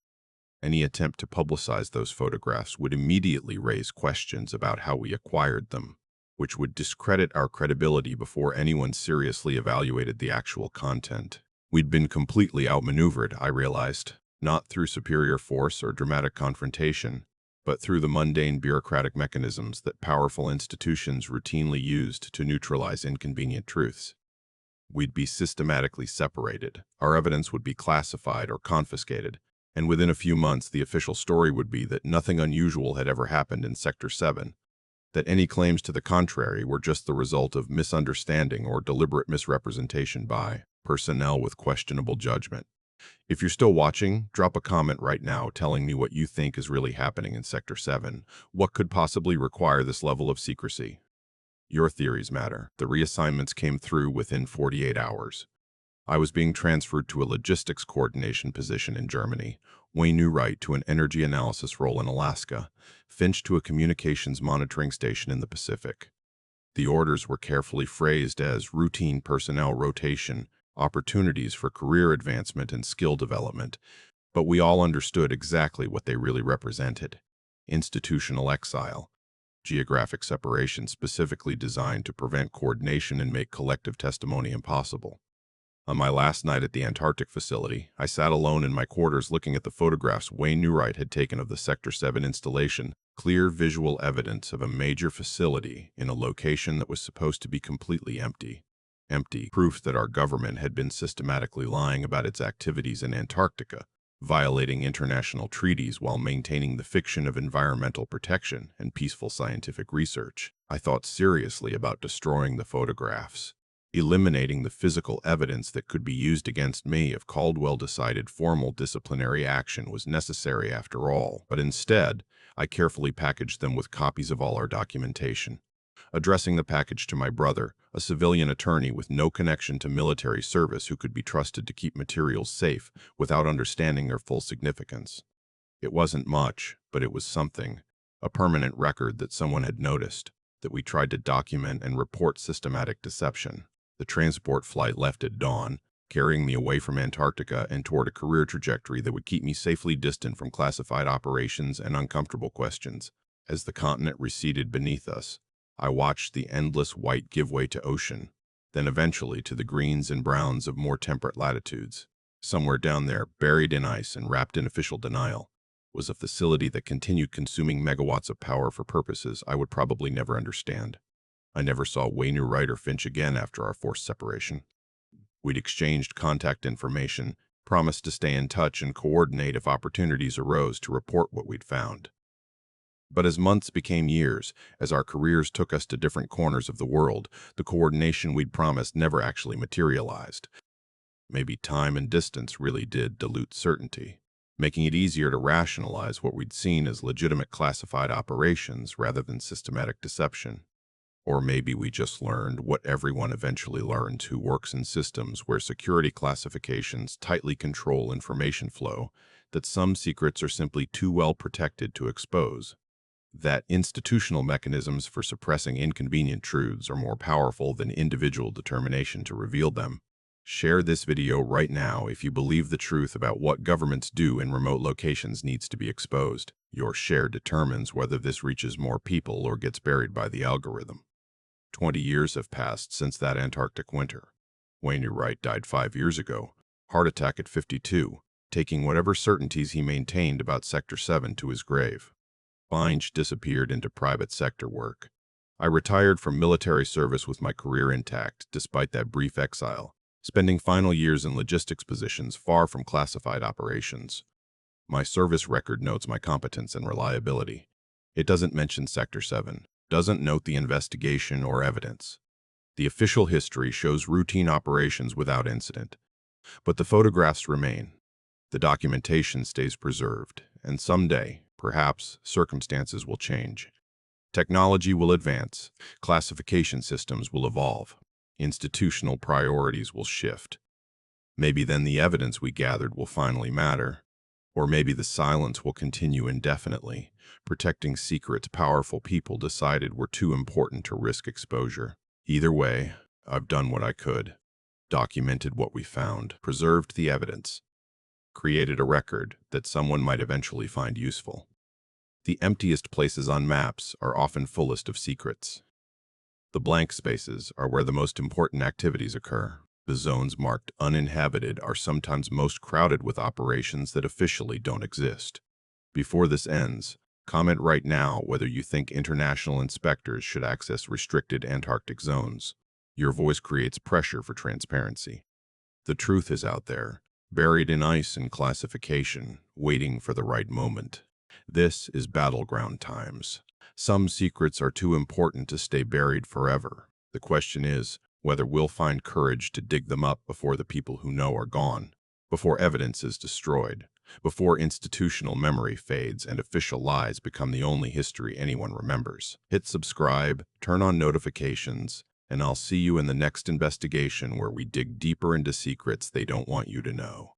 Any attempt to publicize those photographs would immediately raise questions about how we acquired them, which would discredit our credibility before anyone seriously evaluated the actual content. We'd been completely outmaneuvered, I realized, not through superior force or dramatic confrontation, but through the mundane bureaucratic mechanisms that powerful institutions routinely used to neutralize inconvenient truths. We'd be systematically separated, our evidence would be classified or confiscated, and within a few months the official story would be that nothing unusual had ever happened in Sector 7, that any claims to the contrary were just the result of misunderstanding or deliberate misrepresentation by personnel with questionable judgment. If you're still watching, drop a comment right now telling me what you think is really happening in Sector 7. What could possibly require this level of secrecy? Your theories matter. The reassignments came through within 48 hours. I was being transferred to a logistics coordination position in Germany, Wainwright to an energy analysis role in Alaska, Finch to a communications monitoring station in the Pacific. The orders were carefully phrased as routine personnel rotation, opportunities for career advancement and skill development, but we all understood exactly what they really represented: institutional exile, geographic separation specifically designed to prevent coordination and make collective testimony impossible. On my last night at the Antarctic facility, I sat alone in my quarters looking at the photographs Wayne Newright had taken of the Sector 7 installation, clear visual evidence of a major facility in a location that was supposed to be completely empty. Empty, proof that our government had been systematically lying about its activities in Antarctica, violating international treaties while maintaining the fiction of environmental protection and peaceful scientific research. I thought seriously about destroying the photographs, eliminating the physical evidence that could be used against me if Caldwell decided formal disciplinary action was necessary after all. But instead, I carefully packaged them with copies of all our documentation. Addressing the package to my brother, a civilian attorney with no connection to military service who could be trusted to keep materials safe without understanding their full significance. It wasn't much, but it was something, a permanent record that someone had noticed, that we tried to document and report systematic deception. The transport flight left at dawn, carrying me away from Antarctica and toward a career trajectory that would keep me safely distant from classified operations and uncomfortable questions. As the continent receded beneath us, I watched the endless white give way to ocean, then eventually to the greens and browns of more temperate latitudes. Somewhere down there, buried in ice and wrapped in official denial, was a facility that continued consuming megawatts of power for purposes I would probably never understand. I never saw Wayne Wright or Finch again after our forced separation. We'd exchanged contact information, promised to stay in touch and coordinate if opportunities arose to report what we'd found. But as months became years, as our careers took us to different corners of the world, the coordination we'd promised never actually materialized. Maybe time and distance really did dilute certainty, making it easier to rationalize what we'd seen as legitimate classified operations rather than systematic deception. Or maybe we just learned what everyone eventually learns who works in systems where security classifications tightly control information flow, that some secrets are simply too well protected to expose, that institutional mechanisms for suppressing inconvenient truths are more powerful than individual determination to reveal them. Share this video right now if you believe the truth about what governments do in remote locations needs to be exposed. Your share determines whether this reaches more people or gets buried by the algorithm. 20 years have passed since that Antarctic winter. Wayne Wright died 5 years ago, heart attack at 52, taking whatever certainties he maintained about Sector 7 to his grave. Finch disappeared into private sector work. I retired from military service with my career intact, despite that brief exile, spending final years in logistics positions far from classified operations. My service record notes my competence and reliability. It doesn't mention Sector 7, doesn't note the investigation or evidence. The official history shows routine operations without incident. But the photographs remain. The documentation stays preserved, and someday, perhaps, circumstances will change. Technology will advance, classification systems will evolve, institutional priorities will shift. Maybe then the evidence we gathered will finally matter, or maybe the silence will continue indefinitely, protecting secrets powerful people decided were too important to risk exposure. Either way, I've done what I could, documented what we found, preserved the evidence, created a record that someone might eventually find useful. The emptiest places on maps are often fullest of secrets. The blank spaces are where the most important activities occur. The zones marked uninhabited are sometimes most crowded with operations that officially don't exist. Before this ends, comment right now whether you think international inspectors should access restricted Antarctic zones. Your voice creates pressure for transparency. The truth is out there, buried in ice and classification, waiting for the right moment. This is battleground times. Some secrets are too important to stay buried forever. The question is whether we'll find courage to dig them up before the people who know are gone, before evidence is destroyed, before institutional memory fades and official lies become the only history anyone remembers. Hit subscribe, turn on notifications, and I'll see you in the next investigation where we dig deeper into secrets they don't want you to know.